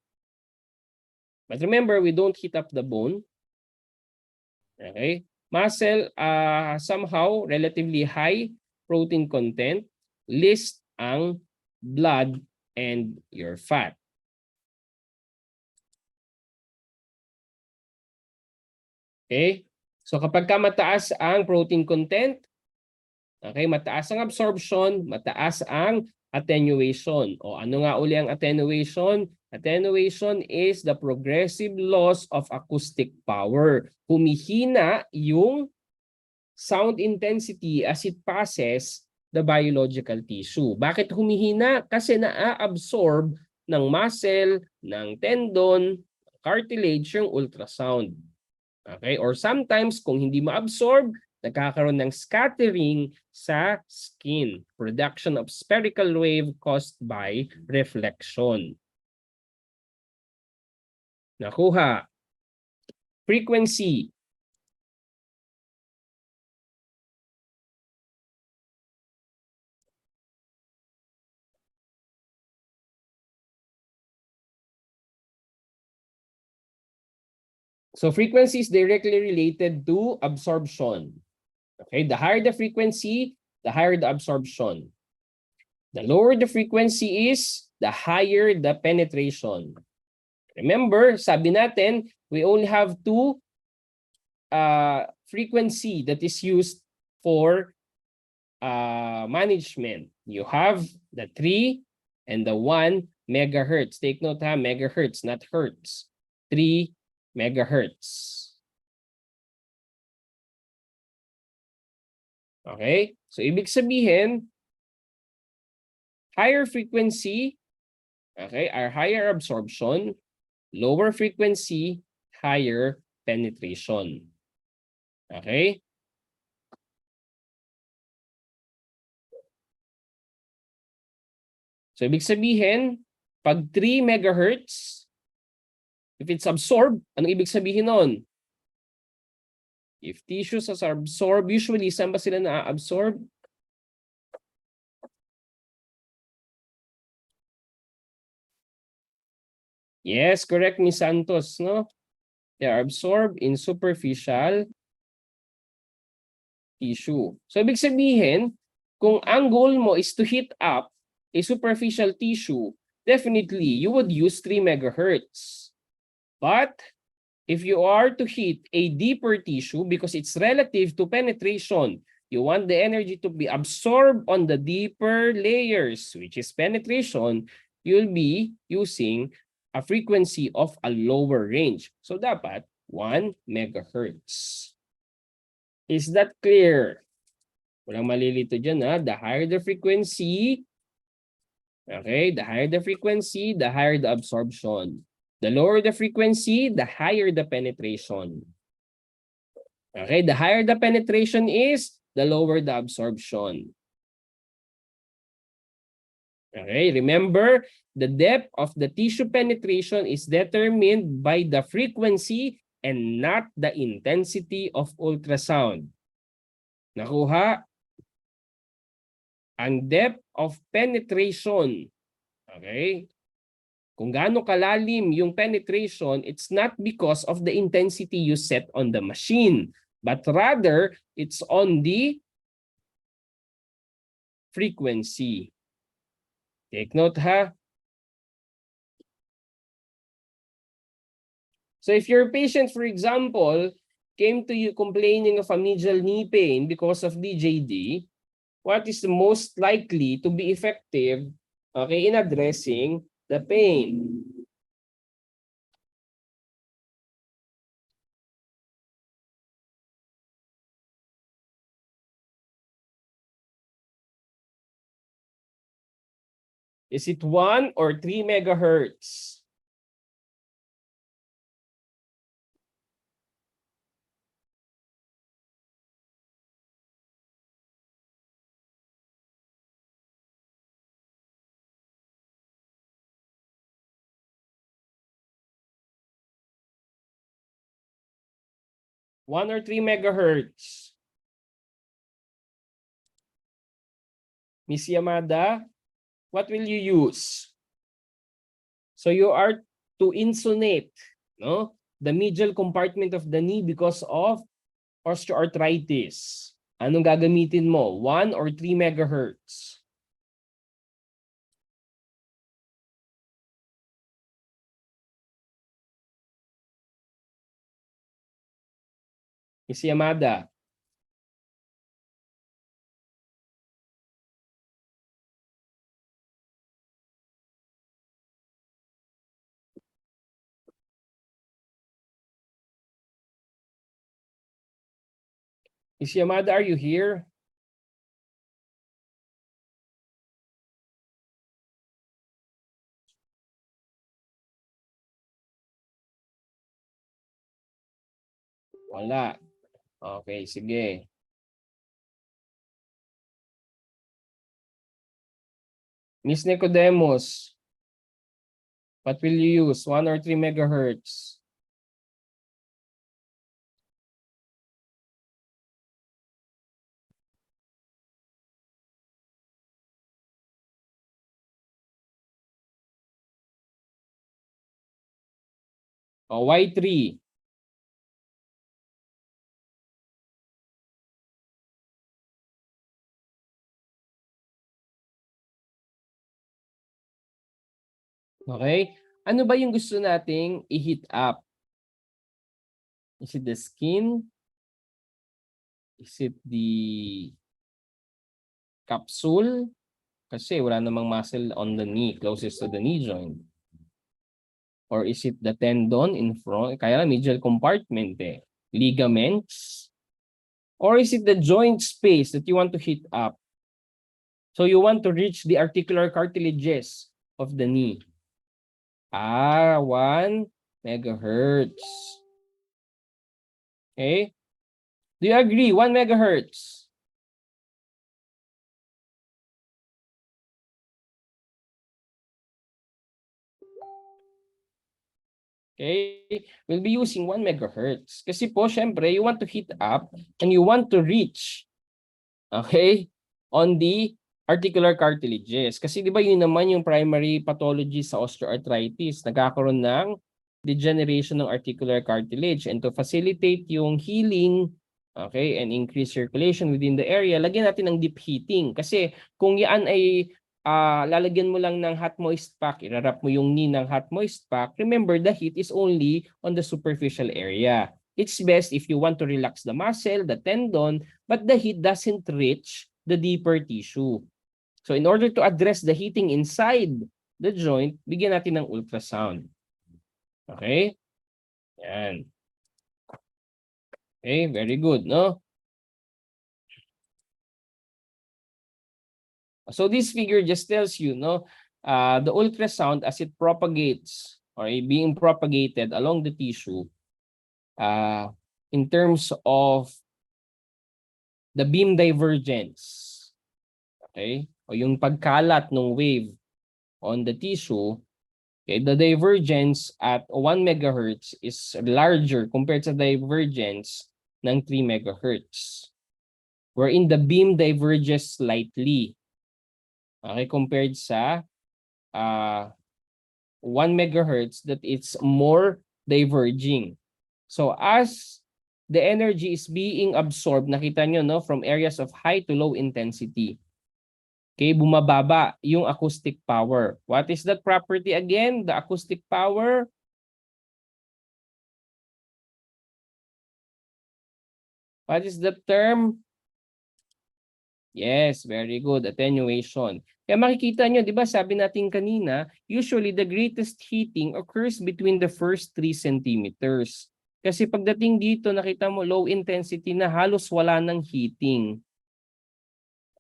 But remember, we don't heat up the bone. Okay? Muscle, somehow, relatively high protein content, least ang blood and your fat. Okay? So kapag ka mataas ang protein content, okay, mataas ang absorption, mataas ang attenuation. O ano nga uli ang attenuation? Attenuation is the progressive loss of acoustic power. Humihina yung sound intensity as it passes the biological tissue. Bakit humihina? Kasi na-absorb ng muscle, ng tendon, cartilage yung ultrasound. Okay? Or sometimes kung hindi ma-absorb, nagkakaroon ng scattering sa skin. Production of spherical wave caused by reflection. Nakuha. Frequency. So frequency is directly related to absorption. Okay, the higher the frequency, the higher the absorption. The lower the frequency is, the higher the penetration. Remember, sabi natin, we only have two frequency that is used for management. You have the 3 and the 1 megahertz. Take note ha, megahertz, not hertz. 3 megahertz. Okay? So, ibig sabihin, higher frequency, okay, are higher absorption, lower frequency, higher penetration. Okay? So, ibig sabihin, pag 3 megahertz, if it's absorbed, anong ibig sabihin nun? If tissues are absorbed, usually, saan ba sila na-absorb? Yes, correct, Ms. Santos, no? They are absorbed in superficial tissue. So, ibig sabihin, kung ang goal mo is to heat up a superficial tissue, definitely, you would use 3 megahertz. But, if you are to heat a deeper tissue, because it's relative to penetration, you want the energy to be absorbed on the deeper layers, which is penetration, you'll be using a frequency of a lower range. So dapat 1 megahertz. Is that clear? Walang malilito dyan, ha? The higher the frequency, okay, the higher the frequency, the higher the absorption. The lower the frequency, the higher the penetration. Okay, the higher the penetration is, the lower the absorption. Okay, remember, the depth of the tissue penetration is determined by the frequency and not the intensity of ultrasound. Nakuha? Ang depth of penetration, okay? Kung gaano kalalim yung penetration, it's not because of the intensity you set on the machine, but rather it's on the frequency. Take note, ha? So if your patient, for example, came to you complaining of a medial knee pain because of DJD, what is the most likely to be effective, okay, in addressing the pain? Is it 1 or 3 megahertz? One or 3 megahertz? Miss Yamada, what will you use? So you are to insunate, no, the medial compartment of the knee because of osteoarthritis. Anong gagamitin mo? 1 or 3 megahertz? Miss Yamada. Miss Yamada, are you here? Wala. Okay, sige. Miss Nicodemus, what will you use? 1 or 3 megahertz? O, why 3? Okay? Ano ba yung gusto nating i-heat up? Is it the skin? Is it the capsule? Kasi wala namang muscle on the knee, closest to the knee joint. Or is it the tendon in front? Kaya medial compartment eh. Ligaments? Or is it the joint space that you want to heat up? So you want to reach the articular cartilages of the knee. 1 megahertz. Okay? Do you agree? 1 megahertz. Okay? We'll be using 1 megahertz. Kasi po, syempre, you want to heat up and you want to reach, okay, on the articular cartilages. Kasi di ba yun naman yung primary pathology sa osteoarthritis. Nagkakaroon ng degeneration ng articular cartilage. And to facilitate yung healing, okay, and increase circulation within the area, lagyan natin ng deep heating. Kasi kung yan ay lalagyan mo lang ng hot moist pack, irarap mo yung knee ng hot moist pack, remember the heat is only on the superficial area. it's best if you want to relax the muscle, the tendon, but the heat doesn't reach the deeper tissue. So in order to address the heating inside the joint, bigyan natin ng ultrasound. Okay? Yan. Okay, very good, no? So this figure just tells you, no, the ultrasound as it propagates or being propagated along the tissue in terms of the beam divergence. Okay? O yung pagkalat ng wave on the tissue, okay, the divergence at 1 megahertz is larger compared to divergence ng 3 megahertz. Wherein the beam diverges slightly. Okay, compared sa 1 megahertz that it's more diverging. So as the energy is being absorbed, nakita nyo, no, from areas of high to low intensity. Okay, bumababa yung acoustic power. What is that property again? The acoustic power. What is the term? Yes, very good. Attenuation. Kaya makikita nyo, di ba sabi natin kanina, usually the greatest heating occurs between the first 3 centimeters. Kasi pagdating dito, nakita mo low intensity na halos wala ng heating.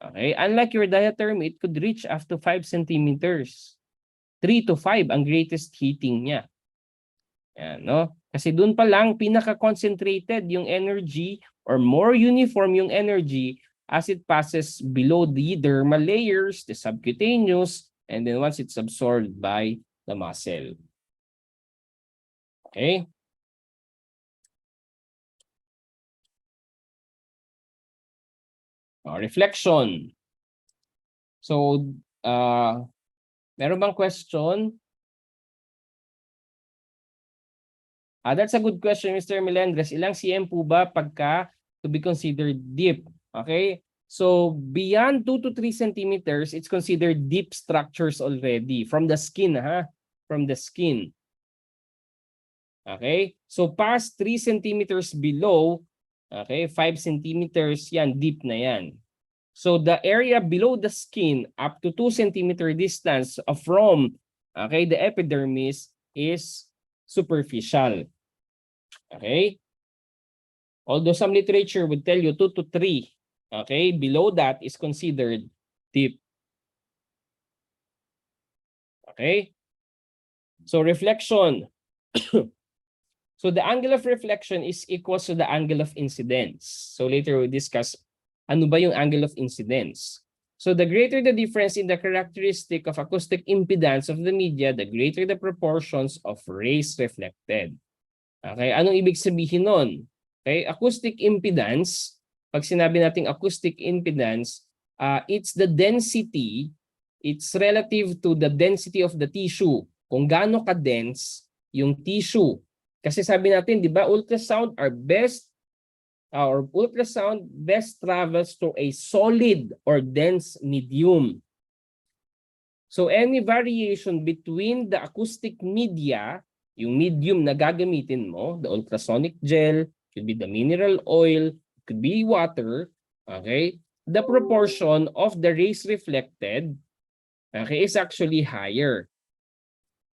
Okay? Unlike your diatherm, it could reach up to 5 centimeters. 3 to 5 ang greatest heating niya. Yan, no? Kasi doon pa lang pinaka-concentrated yung energy or more uniform yung energy as it passes below the dermal layers, the subcutaneous, and then once it's absorbed by the muscle. Okay? Reflection. So, meron bang question? That's a good question, Mr. Melendres. Ilang cm po ba pagka to be considered deep? Okay? So, beyond 2 to 3 centimeters, it's considered deep structures already. From the skin, ha? From the skin. Okay? So, past 3 centimeters below, okay, 5 centimeters, yan, deep na yan. So, the area below the skin, up to 2 centimeter distance from, okay, the epidermis is superficial. Okay? Although some literature would tell you 2 to 3, okay, below that is considered deep. Okay? So reflection. So the angle of reflection is equal to the angle of incidence. So later we'll discuss ano ba yung angle of incidence. So the greater the difference in the characteristic of acoustic impedance of the media, the greater the proportions of rays reflected. Okay, anong ibig sabihin nun? Okay, acoustic impedance, pag sinabi nating acoustic impedance, it's the density, it's relative to the density of the tissue. Kung gaano ka-dense yung tissue. Kasi sabi natin, di ba, ultrasound best travels to a solid or dense medium. So any variation between the acoustic media, yung medium na gagamitin mo, the ultrasonic gel, could be the mineral oil, could be water, okay? The proportion of the rays reflected, okay, is actually higher.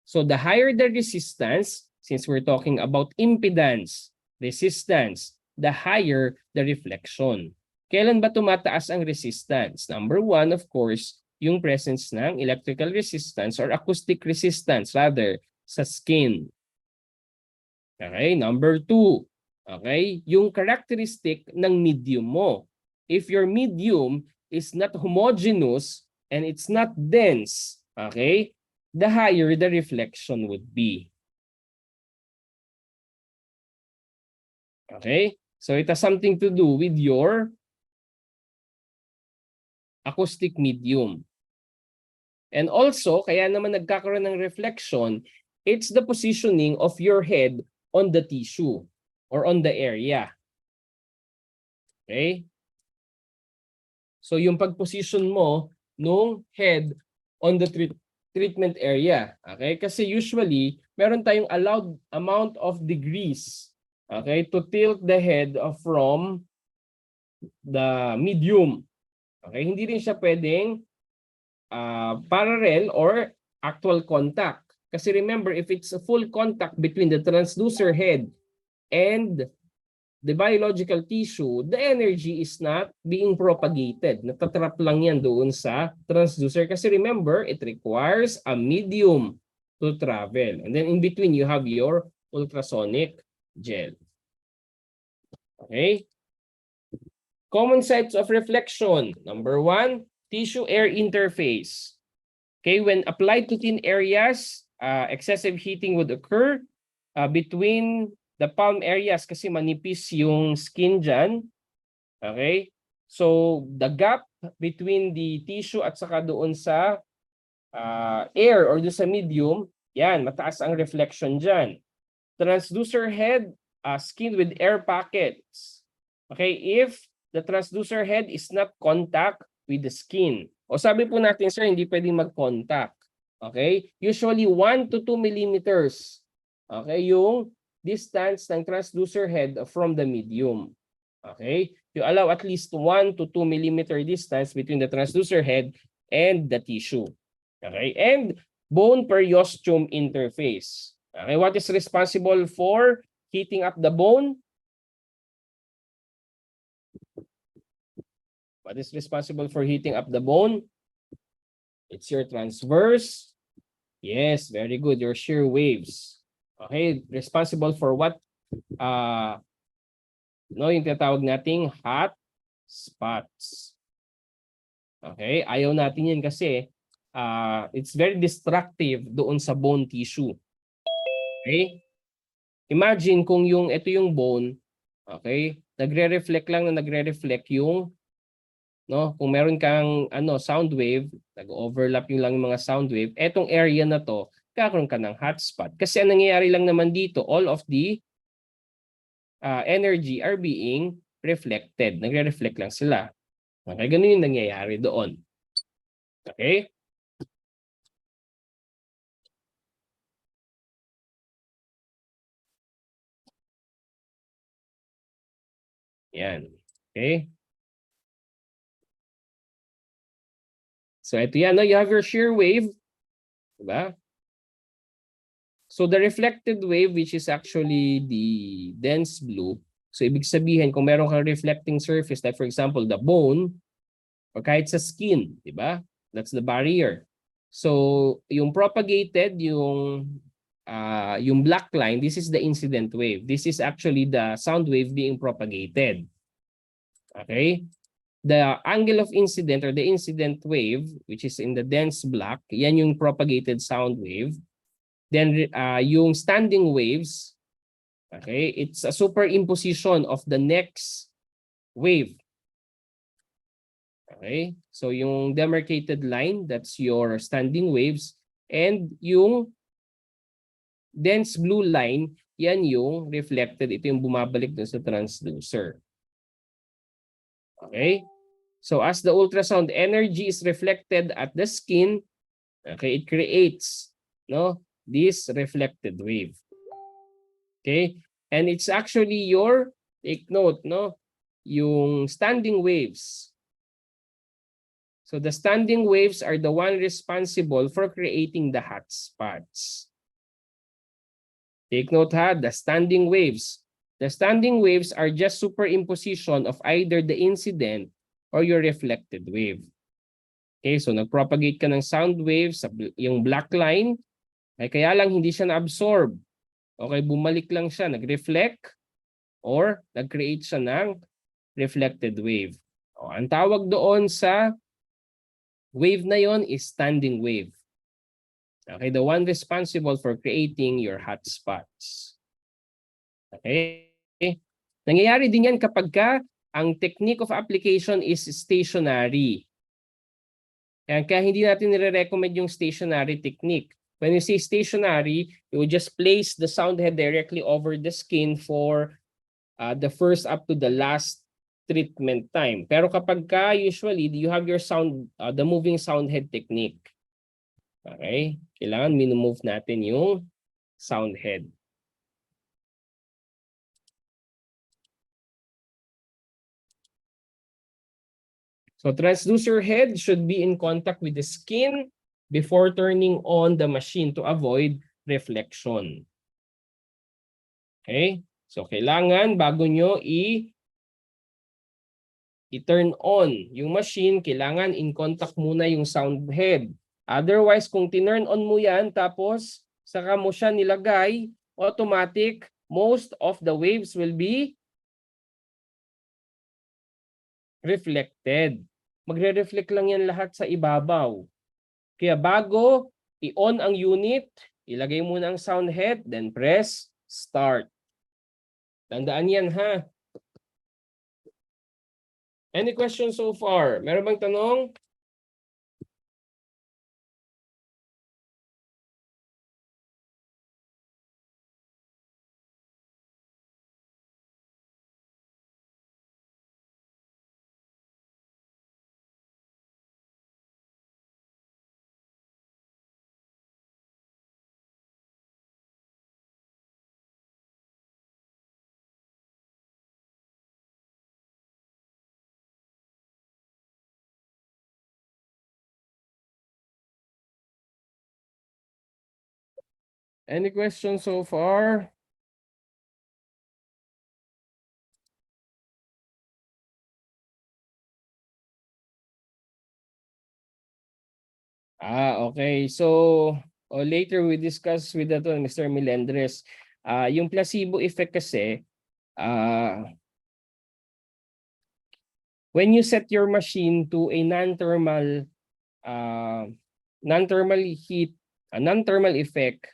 So the higher the resistance, since we're talking about impedance, resistance, the higher the reflection. Kailan ba tumataas ang resistance? Number 1, of course, yung presence ng electrical resistance or acoustic resistance rather sa skin. Okay, number 2, okay, yung characteristic ng medium mo. If your medium is not homogeneous and it's not dense, okay, the higher the reflection would be. Okay, so it has something to do with your acoustic medium. And also, kaya naman nagkakaroon ng reflection, it's the positioning of your head on the tissue or on the area. Okay? So yung pag-position mo nung head on the treatment area. Okay? Kasi usually, meron tayong allowed amount of degrees Okay, to tilt the head from the medium. Okay, hindi rin siya pwedeng parallel or actual contact. Kasi remember, if it's a full contact between the transducer head and the biological tissue, the energy is not being propagated. Natatrap lang yan doon sa transducer. Kasi remember, it requires a medium to travel. And then in between, you have your ultrasonic gel. Okay? Common sites of reflection. Number 1, tissue-air interface. Okay, when applied to thin areas, excessive heating would occur between the palm areas kasi manipis yung skin dyan. Okay, so the gap between the tissue at saka doon sa air or doon sa medium, yan, mataas ang reflection dyan. Transducer head, skin with air pockets. Okay, if the transducer head is not contact with the skin. O sabi po natin, sir, hindi pwedeng mag-contact. Okay? Usually 1 to 2 millimeters. Okay? Yung distance ng transducer head from the medium. Okay? You allow at least 1 to 2 millimeter distance between the transducer head and the tissue. Okay? And bone periosteum interface. Okay? What is responsible for heating up the bone? What is responsible for heating up the bone? It's your transverse. Yes, very good. Your shear waves. Okay, responsible for what? Yung tinatawag nating hot spots. Okay, ayaw natin yan kasi it's very destructive doon sa bone tissue. Okay? Imagine kung ito yung bone, okay? Nagre-reflect lang na nagre-reflect yung kung meron kang sound wave, nag-overlap yung lang yung mga sound wave, etong area na to, kakaroon ka ng hotspot. Kasi ang nangyayari lang naman dito, all of the energy are being reflected. Nagre-reflect lang sila. Okay, ganun yung nangyayari doon. Okay? Yan. Okay? So ito yan, you have your shear wave. Diba? So the reflected wave, which is actually the dense blue, so ibig sabihin, kung meron kang reflecting surface, like for example, the bone, or kahit sa skin, diba? That's the barrier. So yung propagated, yung black line, this is the incident wave. This is actually the sound wave being propagated. Okay? The angle of incident or the incident wave, which is in the dense black, yan yung propagated sound wave. Then yung standing waves, okay, it's a superimposition of the next wave. Okay, so yung demarcated line, that's your standing waves. And yung dense blue line, yan yung reflected. Ito yung bumabalik dun sa transducer. Okay, so as the ultrasound energy is reflected at the skin, okay, it creates this reflected wave. Okay, and it's actually your, take note, yung standing waves. So the standing waves are the one responsible for creating the hot spots. Take note ha, the standing waves. The standing waves are just superimposition of either the incident or your reflected wave. Okay, so nagpropagate ka ng sound waves sa yung black line, ay kaya lang hindi siya na-absorb. Okay, bumalik lang siya, nag-reflect or nag-create siya ng reflected wave. O, ang tawag doon sa wave na yon is standing wave. Okay, the one responsible for creating your hot spots. Okay? Nangyayari din yan kapag ang technique of application is stationary. Kaya hindi natin nire-recommend yung stationary technique. When you say stationary, you would just place the sound head directly over the skin for the first up to the last treatment time. Pero kapag usually you have your sound, the moving sound head technique. Okay? Kailangan minumove natin yung sound head. So transducer head should be in contact with the skin before turning on the machine to avoid reflection. Okay? So kailangan bago nyo i-turn on yung machine, kailangan in contact muna yung sound head. Otherwise, kung tinurn on mo yan, tapos saka mo siya nilagay, automatic, most of the waves will be reflected. Magre-reflect lang yan lahat sa ibabaw. Kaya bago i-on ang unit, ilagay muna ang sound head, then press start. Tandaan yan ha. Any questions so far? Meron bang tanong? Any questions so far? Okay. So, later we discuss with Mr. Melendres. Yung placebo effect kasi, when you set your machine to a non-thermal heat, a non-thermal effect,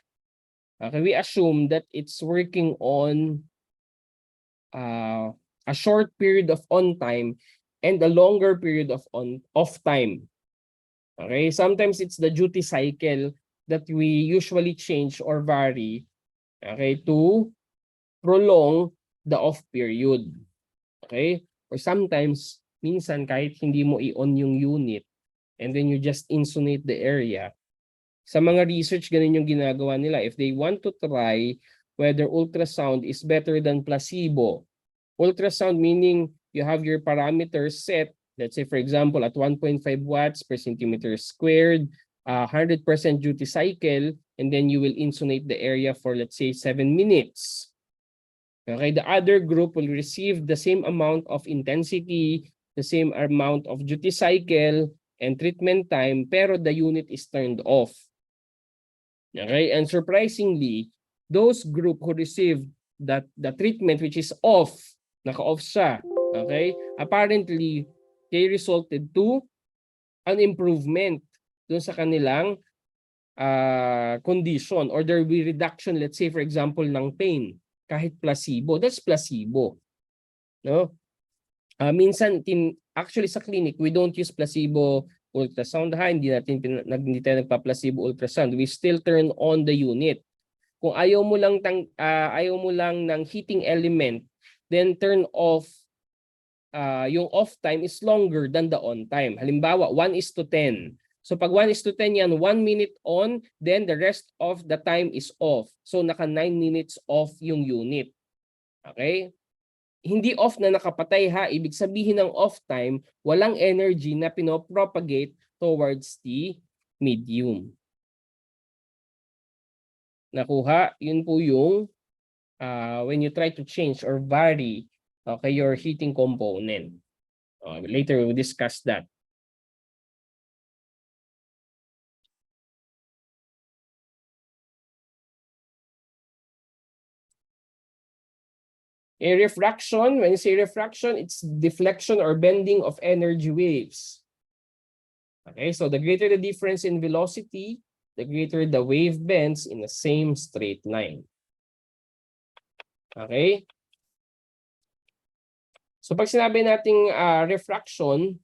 okay, we assume that it's working on a short period of on time and a longer period of off time. Okay, sometimes it's the duty cycle that we usually change or vary, okay, to prolong the off period. Okay? Or sometimes, minsan kahit hindi mo i-on yung unit and then you just insulate the area. Sa mga research, ganun yung ginagawa nila. If they want to try whether ultrasound is better than placebo. Ultrasound meaning you have your parameters set. Let's say, for example, at 1.5 watts per centimeter squared, 100% duty cycle, and then you will insulate the area for, let's say, 7 minutes. Okay, the other group will receive the same amount of intensity, the same amount of duty cycle, and treatment time, pero the unit is turned off. Okay, and surprisingly, those group who received the treatment which is off, naka-off siya, okay, apparently, they resulted to an improvement dun sa kanilang condition, or there will be reduction, let's say for example, ng pain kahit placebo. That's placebo. No? Minsan, actually sa clinic, we don't use placebo ultrasound. Hindi tayo nagpa-placebo ultrasound. We still turn on the unit. Kung ayaw mo lang ng heating element, then turn off. Yung off time is longer than the on time. Halimbawa, 1:10. So pag 1:10 yan, 1 minute on, then the rest of the time is off. So naka 9 minutes off yung unit. Okay? Hindi off na nakapatay ha. Ibig sabihin ng off time, walang energy na pinopropagate towards the medium. Nakuha? Yun po yung when you try to change or vary, okay, your heating component. Later we'll discuss that. A refraction, when you say refraction, it's deflection or bending of energy waves. Okay, so the greater the difference in velocity, the greater the wave bends in the same straight line. Okay? So pag sinabi nating refraction,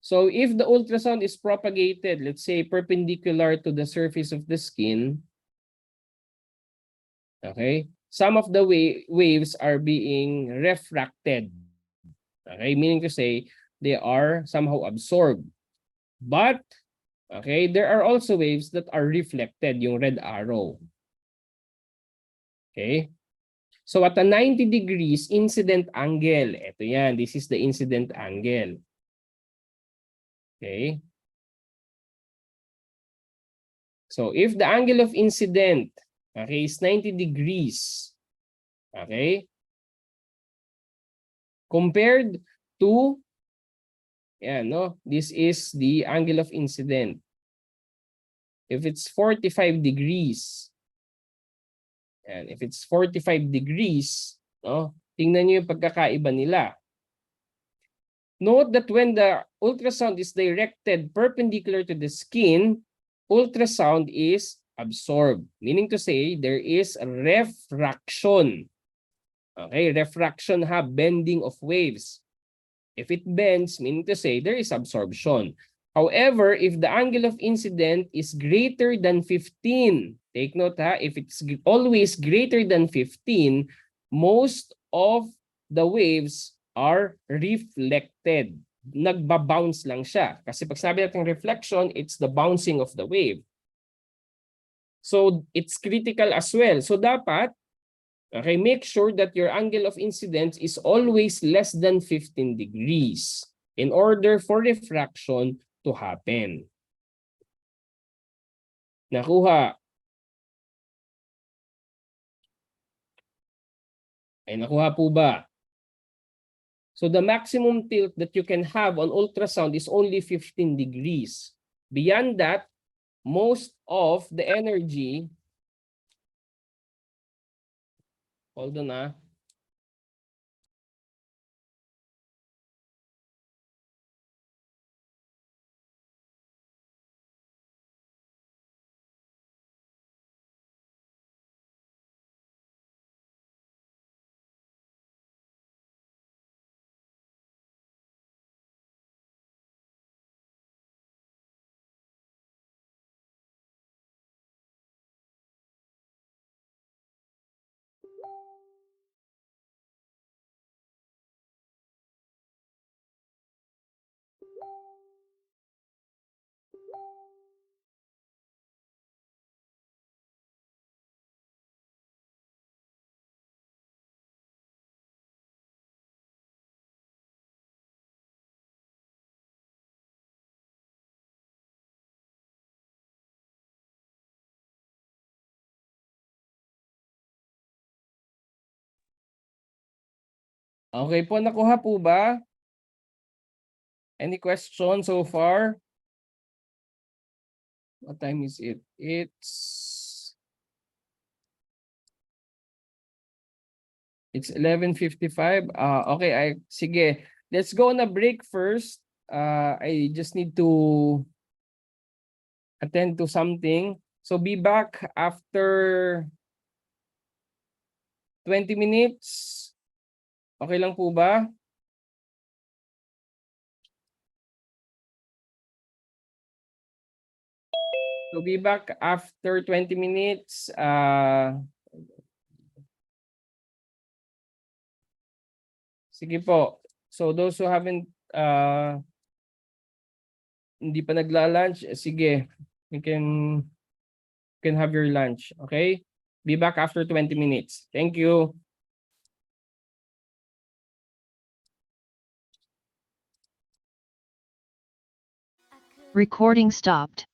so if the ultrasound is propagated, let's say perpendicular to the surface of the skin, okay, some of the waves are being refracted. Okay, meaning to say they are somehow absorbed. But, okay, there are also waves that are reflected, yung red arrow. Okay? So at a 90 degrees incident angle, ito yan, this is the incident angle. Okay? So if the angle of incident, okay, is 90 degrees, okay, compared to, yan, no, this is the angle of incident. If it's 45 degrees, and if it's 45 degrees, no, tingnan niyo yung pagkakaiba nila. Note that when the ultrasound is directed perpendicular to the skin, ultrasound is absorbed. Meaning to say, there is a refraction. Okay, refraction ha, bending of waves. If it bends, meaning to say, there is absorption. However, if the angle of incident is greater than 15, take note ha, if it's always greater than 15, most of the waves are reflected. Nagba-bounce lang siya. Kasi pag sabi natin reflection, it's the bouncing of the wave. So it's critical as well. So dapat, okay, make sure that your angle of incidence is always less than 15 degrees in order for refraction to happen. Nakuha? Ay, nakuha po ba? So the maximum tilt that you can have on ultrasound is only 15 degrees. Beyond that, most of the energy, hold on ah. Okay po, nakuha po ba? Any questions so far? What time is it? It's 11:55. Okay, sige. Let's go on a break first. I just need to attend to something. So be back after 20 minutes. Okay lang po ba? So be back after 20 minutes. Sige po. So those who haven't hindi pa nagla-lunch, sige. You can have your lunch, okay? Be back after 20 minutes. Thank you. Recording stopped.